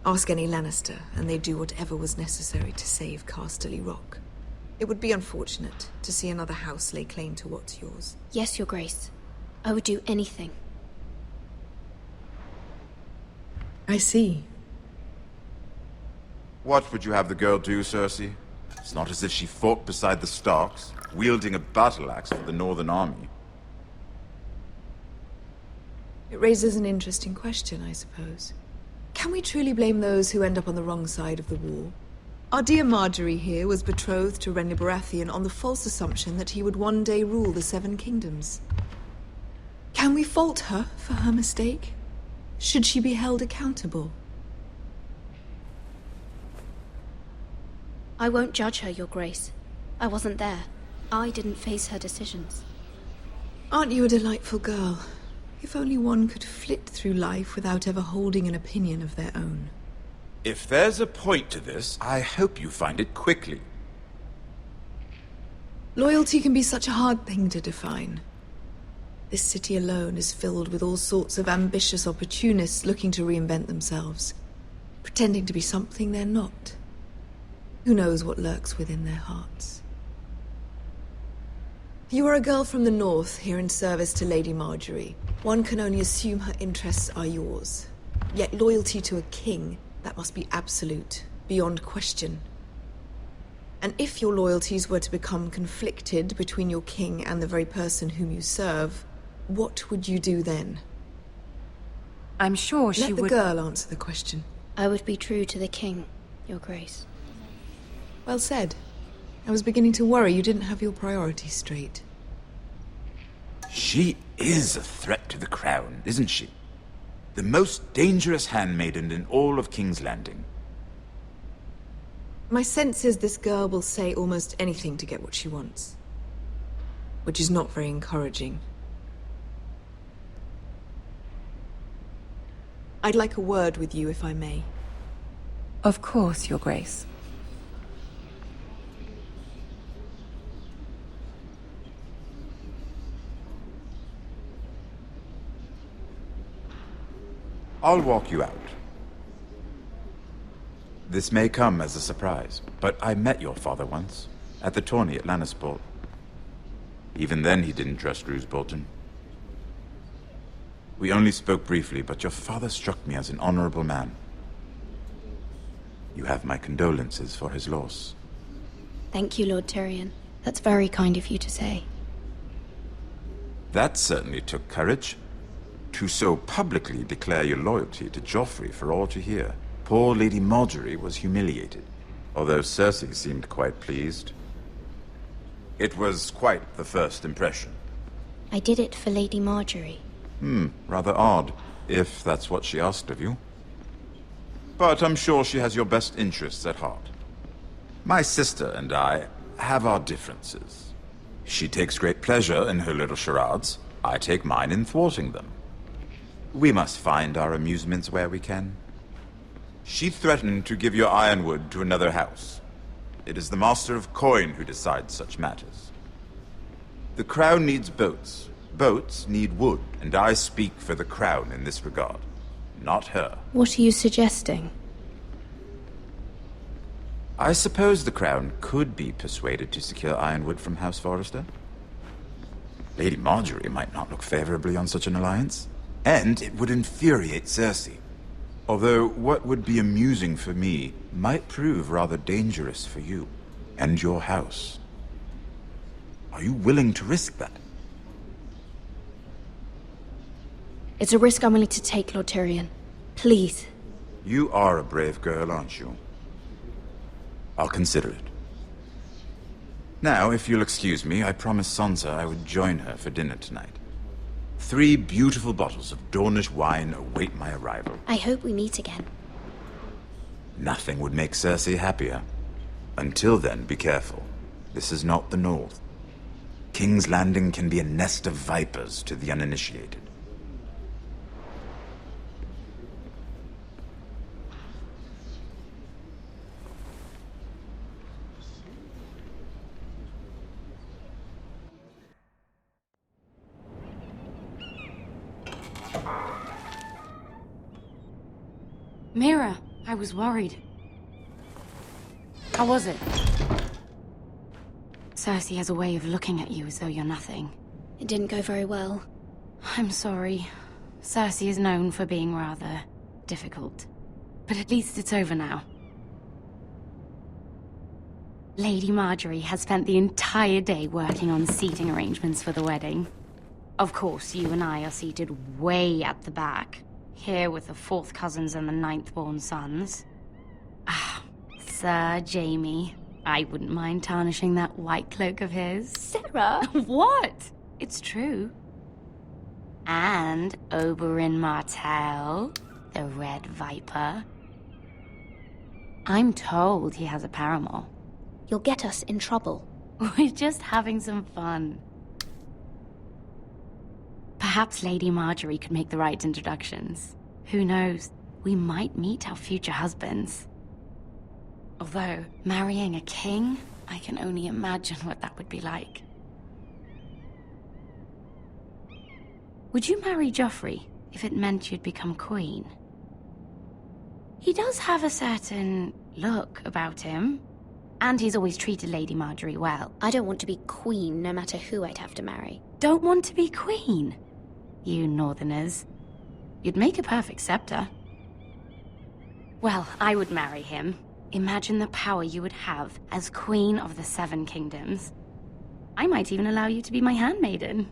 Ask any Lannister, and they'd do whatever was necessary to save Casterly Rock. It would be unfortunate to see another house lay claim to what's yours. Yes, Your Grace. I would do anything. I see. What would you have the girl do, Cersei? It's not as if she fought beside the Starks, wielding a battle axe for the Northern Army. It raises an interesting question, I suppose. Can we truly blame those who end up on the wrong side of the war? Our dear Marjorie here was betrothed to Renly Baratheon on the false assumption that he would one day rule the Seven Kingdoms. Can we fault her for her mistake? Should she be held accountable? I won't judge her, Your Grace. I wasn't there. I didn't face her decisions. Aren't you a delightful girl? If only one could flit through life without ever holding an opinion of their own. If there's a point to this, I hope you find it quickly. Loyalty can be such a hard thing to define. This city alone is filled with all sorts of ambitious opportunists looking to reinvent themselves, pretending to be something they're not. Who knows what lurks within their hearts? You are a girl from the north, here in service to Lady Marjorie. One can only assume her interests are yours. Yet loyalty to a king, that must be absolute, beyond question. And if your loyalties were to become conflicted between your king and the very person whom you serve, what would you do then? I'm sure she would... Let the girl answer the question. I would be true to the king, Your Grace. Well said. I was beginning to worry you didn't have your priorities straight. She is a threat to the crown, isn't she? The most dangerous handmaiden in all of King's Landing. My sense is this girl will say almost anything to get what she wants. Which is not very encouraging. I'd like a word with you, if I may. Of course, Your Grace. I'll walk you out. This may come as a surprise, but I met your father once, at the tourney at Lannisport. Even then he didn't trust Roose Bolton. We only spoke briefly, but your father struck me as an honorable man. You have my condolences for his loss. Thank you, Lord Tyrion. That's very kind of you to say. That certainly took courage. To so publicly declare your loyalty to Joffrey for all to hear. Poor Lady Marjorie was humiliated, although Cersei seemed quite pleased. It was quite the first impression. I did it for Lady Marjorie. Rather odd, if that's what she asked of you. But I'm sure she has your best interests at heart. My sister and I have our differences. She takes great pleasure in her little charades. I take mine in thwarting them. We must find our amusements where we can. She threatened to give your ironwood to another house. It is the Master of Coin who decides such matters. The Crown needs boats. Boats need wood, and I speak for the Crown in this regard, not her. What are you suggesting? I suppose the Crown could be persuaded to secure ironwood from House Forrester. Lady Marjorie might not look favorably on such an alliance. And it would infuriate Cersei. Although what would be amusing for me might prove rather dangerous for you and your house. Are you willing to risk that? It's a risk I'm willing to take, Lord Tyrion. Please. You are a brave girl, aren't you? I'll consider it. Now, if you'll excuse me, I promised Sansa I would join her for dinner tonight. 3 beautiful bottles of Dornish wine await my arrival. I hope we meet again. Nothing would make Cersei happier. Until then, be careful. This is not the North. King's Landing can be a nest of vipers to the uninitiated. Mira, I was worried. How was it? Cersei has a way of looking at you as though you're nothing. It didn't go very well. I'm sorry. Cersei is known for being rather difficult. But at least it's over now. Lady Marjorie has spent the entire day working on seating arrangements for the wedding. Of course, you and I are seated way at the back. here with the 4th cousins and the 9th-born sons. Ah, Sir Jamie. I wouldn't mind tarnishing that white cloak of his. Sarah! What? It's true. And Oberyn Martell, the Red Viper. I'm told he has a paramour. You'll get us in trouble. We're just having some fun. Perhaps Lady Marjorie could make the right introductions. Who knows? We might meet our future husbands. Although, marrying a king, I can only imagine what that would be like. Would you marry Joffrey if it meant you'd become queen? He does have a certain look about him, and he's always treated Lady Marjorie well. I don't want to be queen no matter who I'd have to marry. Don't want to be queen? You northerners. You'd make a perfect scepter. Well, I would marry him. Imagine the power you would have as Queen of the 7 Kingdoms. I might even allow you to be my handmaiden.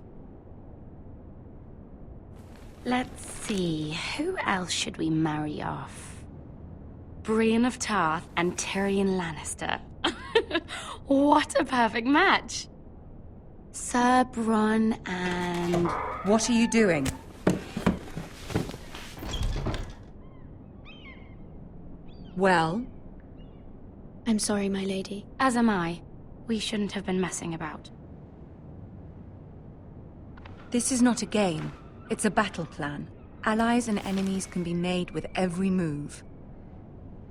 Let's see, who else should we marry off? Brienne of Tarth and Tyrion Lannister. What a perfect match! Sir Bronn and... What are you doing? Well? I'm sorry, my lady. As am I. We shouldn't have been messing about. This is not a game. It's a battle plan. Allies and enemies can be made with every move.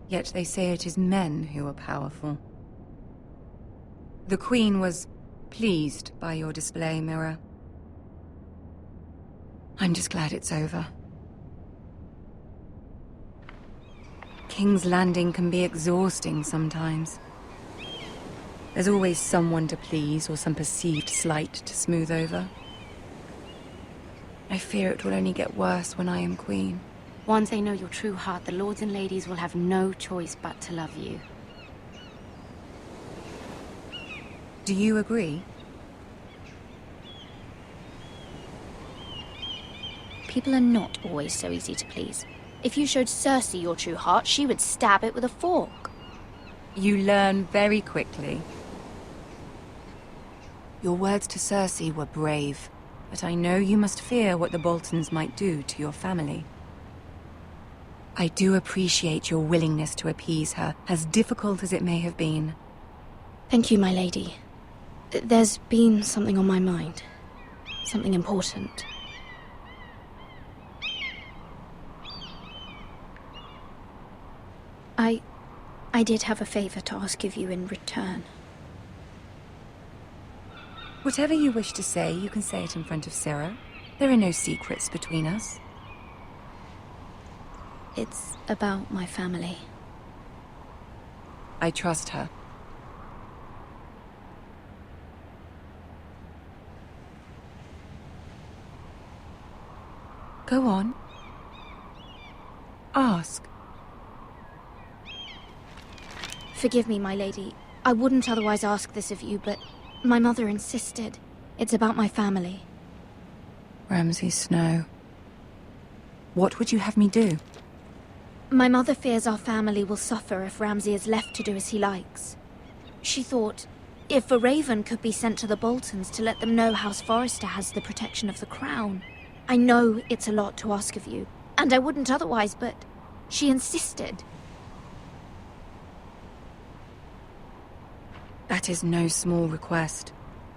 Yet they say it is men who are powerful. The Queen was pleased by your display, Mira. I'm just glad it's over. King's Landing can be exhausting sometimes. There's always someone to please or some perceived slight to smooth over. I fear it will only get worse when I am queen. Once they know your true heart, the lords and ladies will have no choice but to love you. Do you agree? People are not always so easy to please. If you showed Cersei your true heart, she would stab it with a fork. You learn very quickly. Your words to Cersei were brave, but I know you must fear what the Boltons might do to your family. I do appreciate your willingness to appease her, as difficult as it may have been. Thank you, my lady. There's been something on my mind. Something important. I did have a favor to ask of you in return. Whatever you wish to say, you can say it in front of Sarah. There are no secrets between us. It's about my family. I trust her. Go on. Ask. Forgive me, my lady. I wouldn't otherwise ask this of you, but my mother insisted. It's about my family. Ramsay Snow. What would you have me do? My mother fears our family will suffer if Ramsay is left to do as he likes. She thought, if a raven could be sent to the Boltons to let them know House Forrester has the protection of the crown. I know it's a lot to ask of you, and I wouldn't otherwise, but she insisted. That is no small request,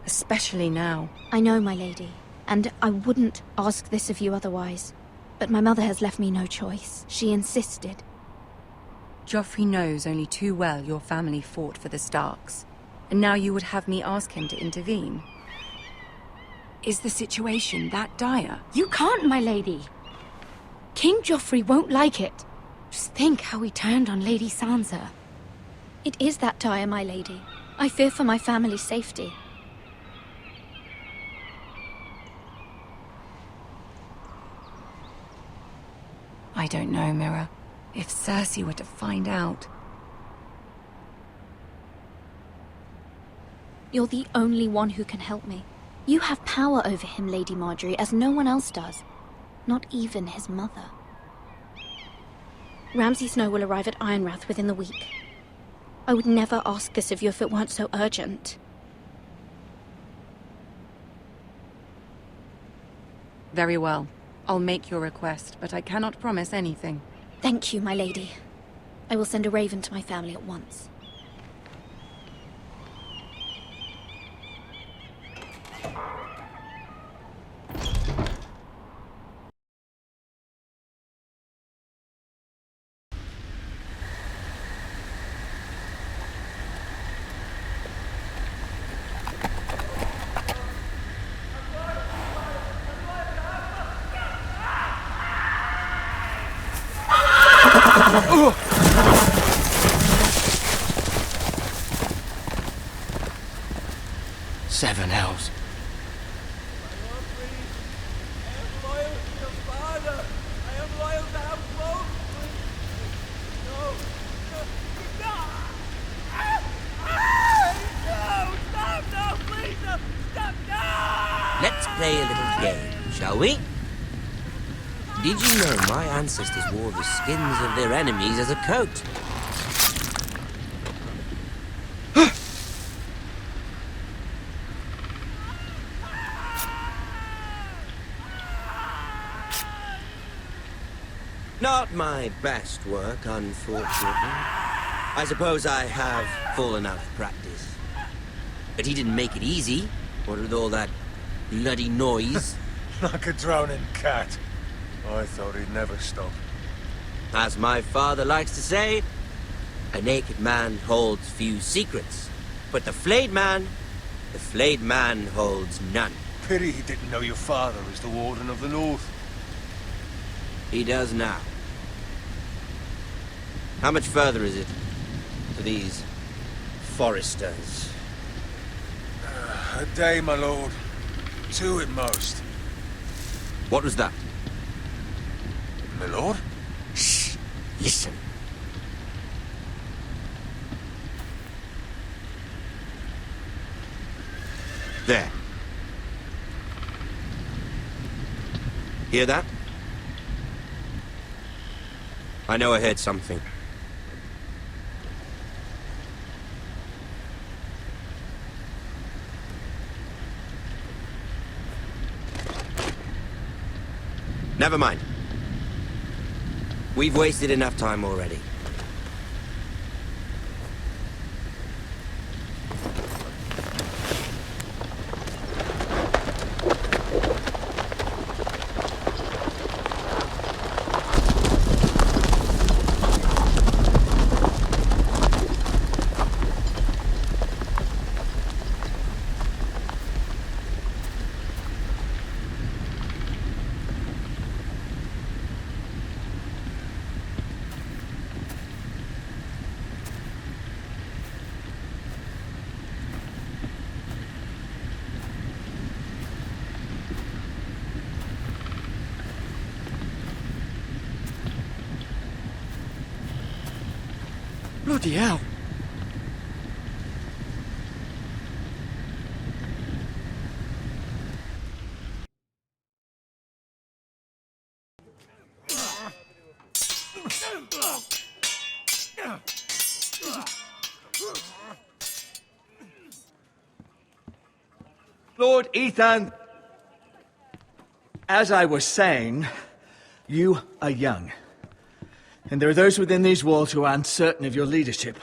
especially now. I know, my lady, and I wouldn't ask this of you otherwise. But my mother has left me no choice. She insisted. Joffrey knows only too well your family fought for the Starks, and now you would have me ask him to intervene. Is the situation that dire? You can't, my lady. King Joffrey won't like it. Just think how he turned on Lady Sansa. It is that dire, my lady. I fear for my family's safety. I don't know, Mira. If Cersei were to find out... You're the only one who can help me. You have power over him, Lady Marjorie, as no one else does. Not even his mother. Ramsay Snow will arrive at Ironrath within the week. I would never ask this of you if it weren't so urgent. Very well. I'll make your request, but I cannot promise anything. Thank you, my lady. I will send a raven to my family at once. Seven hells. Let's play a little game, shall we? Did you know my ancestors wore the skins of their enemies as a coat? Not my best work, unfortunately. I suppose I have fallen out of practice. But he didn't make it easy, what with all that bloody noise. Like a drowning cat. I thought he'd never stop. As my father likes to say, a naked man holds few secrets. But the flayed man holds none. Pity he didn't know your father was the Warden of the North. He does now. How much further is it to these Forresters? A day, my lord. 2 at most. What was that? My lord? Shh! Listen. There. Hear that? I know I heard something. Never mind. We've wasted enough time already. Bloody hell. Lord Ethan, as I was saying, you are young. And there are those within these walls who are uncertain of your leadership.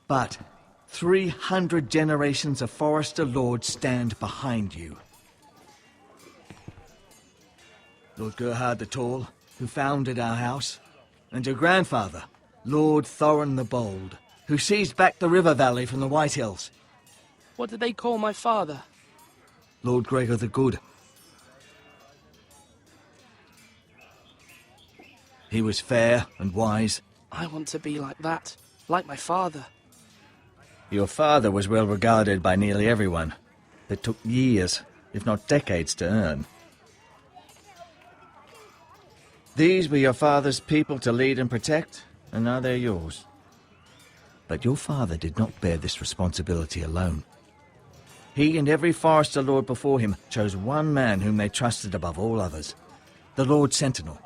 But 300 generations of Forrester lords stand behind you. Lord Gerhard the Tall, who founded our house, and your grandfather, Lord Thorin the Bold, who seized back the river valley from the White Hills. What did they call my father? Lord Gregor the Good. He was fair and wise. I want to be like that, like my father. Your father was well regarded by nearly everyone. It took years, if not decades, to earn. These were your father's people to lead and protect, and now they're yours. But your father did not bear this responsibility alone. He and every Forrester lord before him chose one man whom they trusted above all others. the Lord Sentinel.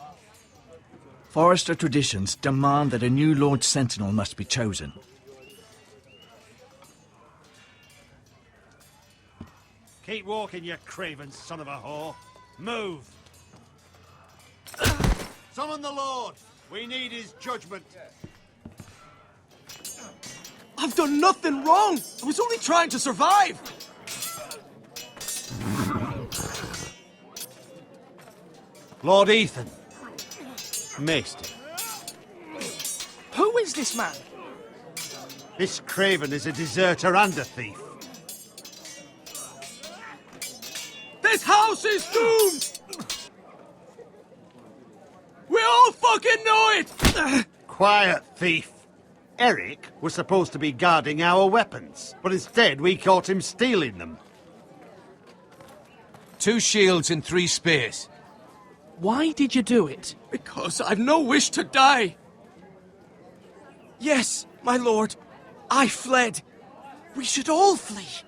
Forrester traditions demand that a new Lord Sentinel must be chosen. Keep walking, you craven son of a whore. Move! Summon the Lord! We need his judgment. I've done nothing wrong! I was only trying to survive! Lord Ethan. Maester. Who is this man? This craven is a deserter and a thief. This house is doomed! We all fucking know it! Quiet, thief. Eric was supposed to be guarding our weapons, but instead we caught him stealing them. 2 shields and 3 spears. Why did you do it? Because I've no wish to die. Yes, my lord. I fled. We should all flee.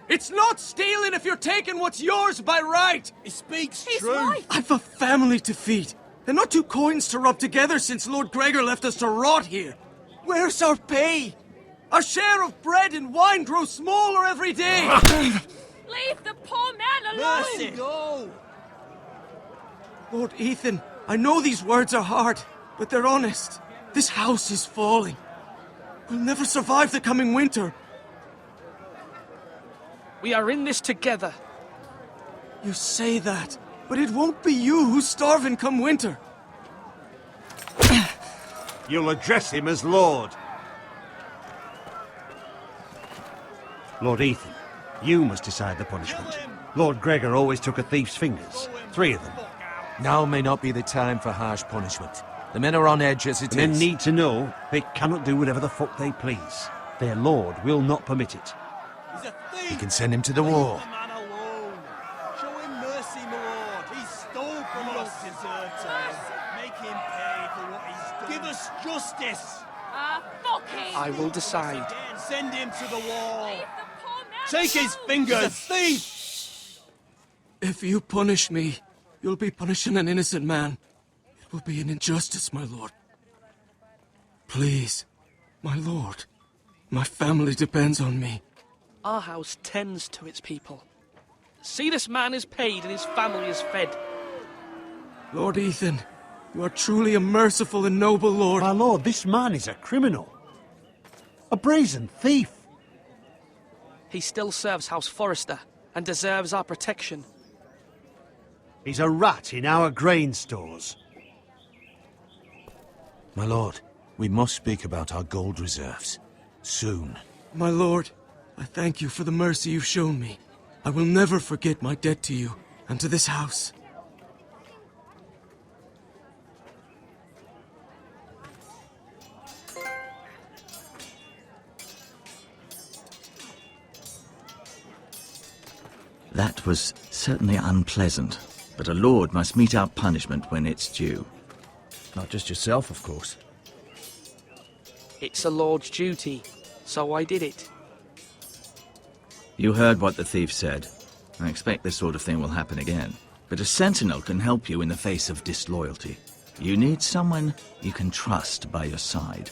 It's not stealing if you're taking what's yours by right. He speaks He's true. right. I've a family to feed, and not 2 coins to rub together since Lord Gregor left us to rot here. Where's our pay? Our share of bread and wine grows smaller every day. Leave the poor man alone! Mercy, go! Lord Ethan, I know these words are hard, but they're honest. This house is falling. We'll never survive the coming winter. We are in this together. You say that, but it won't be you who's starving come winter. You'll address him as Lord. Lord Ethan, you must decide the punishment. Lord Gregor always took a thief's fingers. 3 of them. Now may not be the time for harsh punishment. The men are on edge as it The men is. need to know they cannot do whatever the fuck they please. Their lord will not permit it. He's a thief! We can send him to the war. Leave the man alone. Show him mercy, my lord. He stole from us. Deserters. Make him pay for what he's done. Give us justice. Fuck him! I will decide. Send him to the wall. Leave the poor man Take his alone! fingers. He's a thief. If you punish me, you'll be punishing an innocent man. It will be an injustice, my lord. Please, my lord. My family depends on me. Our house tends to its people. See, this man is paid and his family is fed. Lord Ethan, you are truly a merciful and noble lord. My lord, this man is a criminal. A brazen thief. He still serves House Forrester and deserves our protection. He's a rat in our grain stores. My lord, we must speak about our gold reserves. Soon. My lord, I thank you for the mercy you've shown me. I will never forget my debt to you and to this house. That was certainly unpleasant, but a lord must mete out punishment when it's due. Not just yourself, of course. It's a lord's duty, so I did it. You heard what the thief said. I expect this sort of thing will happen again. But a sentinel can help you in the face of disloyalty. You need someone you can trust by your side.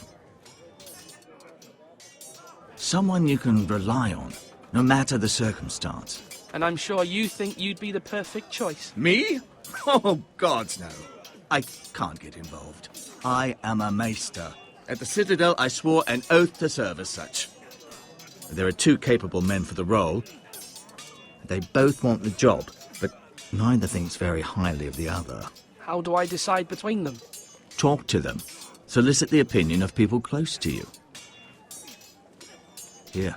Someone you can rely on, no matter the circumstance. And I'm sure you think you'd be the perfect choice. Me? Oh, gods no. I can't get involved. I am a maester. At the Citadel, I swore an oath to serve as such. There are 2 capable men for the role. They both want the job, but neither thinks very highly of the other. How do I decide between them? Talk to them. Solicit the opinion of people close to you. Here,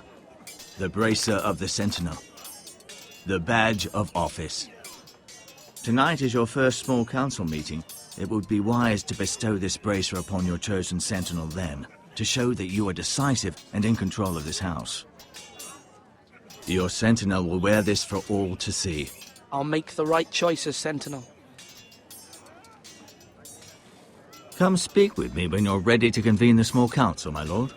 the bracer of the Sentinel. The badge of office. Tonight is your first small council meeting. It would be wise to bestow this bracer upon your chosen sentinel then, to show that you are decisive and in control of this house. Your sentinel will wear this for all to see. I'll make the right choice as sentinel. Come speak with me when you're ready to convene the small council, my lord.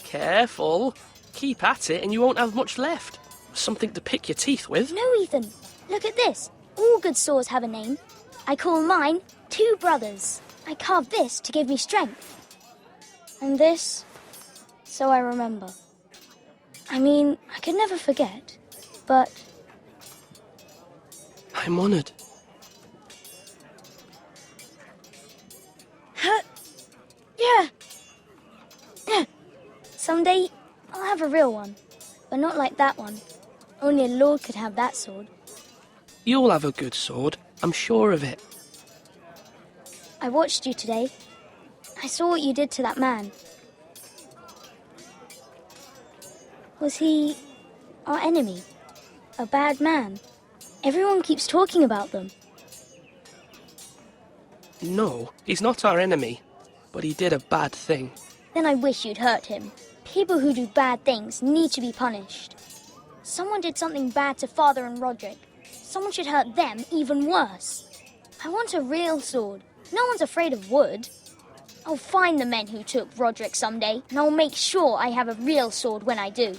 Careful. Keep at it and you won't have much left. Something to pick your teeth with. No, Ethan. Look at this. All good swords have a name. I call mine Two Brothers. I carved this to give me strength. And this, so I remember. I mean, I could never forget, but... I'm honoured. Yeah. Someday, I'll have a real one. But not like that one. Only a lord could have that sword. You'll have a good sword. I'm sure of it. I watched you today. I saw what you did to that man. Was he our enemy? A bad man? Everyone keeps talking about them. No, he's not our enemy. But he did a bad thing. Then I wish you'd hurt him. People who do bad things need to be punished. Someone did something bad to Father and Roderick. Someone should hurt them even worse. I want a real sword. No one's afraid of wood. I'll find the men who took Roderick someday, and I'll make sure I have a real sword when I do.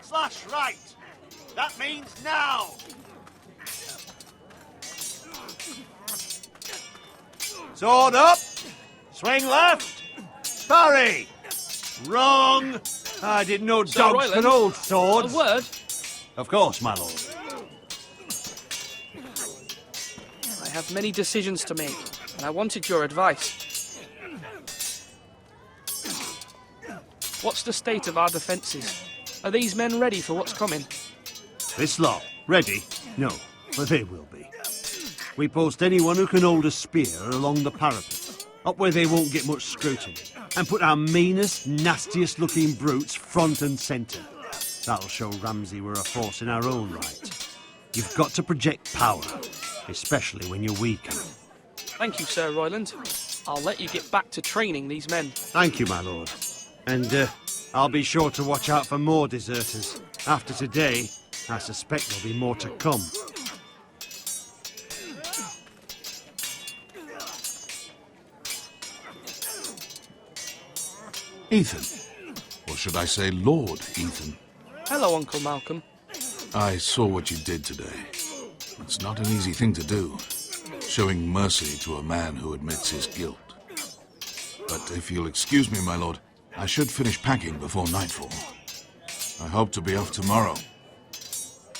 Slash right. That means now. Sword up. Swing left. Parry. Wrong. I didn't know Sir dogs Royland, could hold swords. A word? Of course, my lord. I have many decisions to make, and I wanted your advice. What's the state of our defences? Are these men ready for what's coming? This lot, ready? No, but they will be. We post anyone who can hold a spear along the parapet, up where they won't get much scrutiny, and put our meanest, nastiest looking brutes front and centre. That'll show Ramsay we're a force in our own right. You've got to project power, especially when you're weaker. Thank you, Sir Royland. I'll let you get back to training these men. Thank you, my lord. And I'll be sure to watch out for more deserters. After today, I suspect there'll be more to come. Ethan. Or should I say Lord Ethan? Hello, Uncle Malcolm. I saw what you did today. It's not an easy thing to do, showing mercy to a man who admits his guilt. But if you'll excuse me, my lord, I should finish packing before nightfall. I hope to be off tomorrow.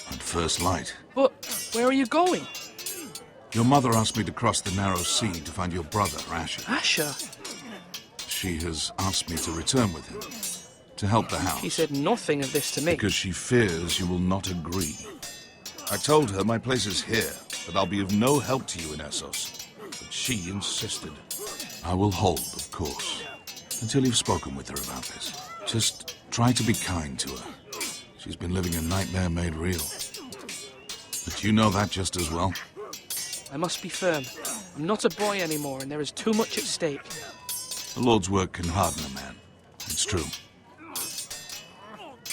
At first light. But where are you going? Your mother asked me to cross the narrow sea to find your brother, Asher. Asher? She has asked me to return with him, to help the house. She said nothing of this to me. Because she fears you will not agree. I told her my place is here, that I'll be of no help to you in Essos. But she insisted. I will hold, of course, until you've spoken with her about this. Just try to be kind to her. She's been living a nightmare made real. But you know that just as well. I must be firm. I'm not a boy anymore, and there is too much at stake. The Lord's work can harden a man. It's true.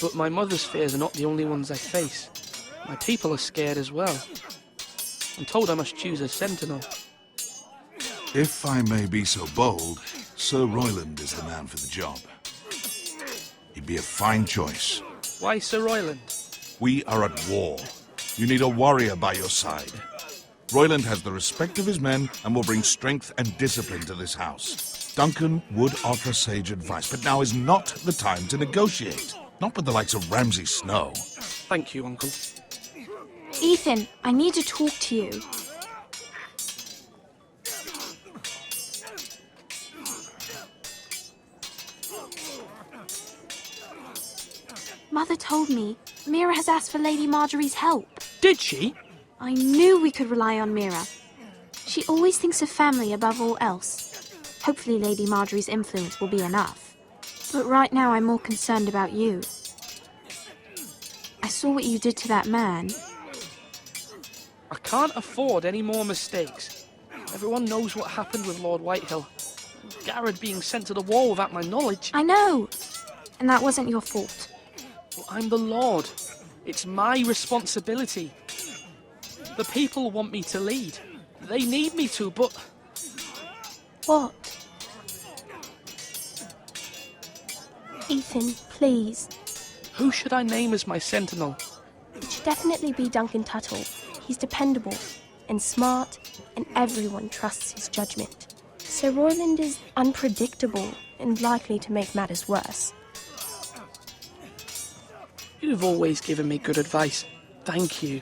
But my mother's fears are not the only ones I face. My people are scared as well. I'm told I must choose a sentinel. If I may be so bold, Sir Royland is the man for the job. He'd be a fine choice. Why Sir Royland? We are at war. You need a warrior by your side. Royland has the respect of his men and will bring strength and discipline to this house. Duncan would offer sage advice, but now is not the time to negotiate. Not with the likes of Ramsay Snow. Thank you, Uncle. Ethan, I need to talk to you. Mother told me Mira has asked for Lady Marjorie's help. Did she? I knew we could rely on Mira. She always thinks of family above all else. Hopefully Lady Marjorie's influence will be enough. But right now I'm more concerned about you. I saw what you did to that man. I can't afford any more mistakes. Everyone knows what happened with Lord Whitehill. Garrett being sent to the wall without my knowledge. I know. And that wasn't your fault. Well, I'm the Lord. It's my responsibility. The people want me to lead. They need me to, but What? Ethan, please. Who should I name as my sentinel? It should definitely be Duncan Tuttle. He's dependable and smart, and everyone trusts his judgment. Sir Royland is unpredictable and likely to make matters worse. You've always given me good advice. Thank you.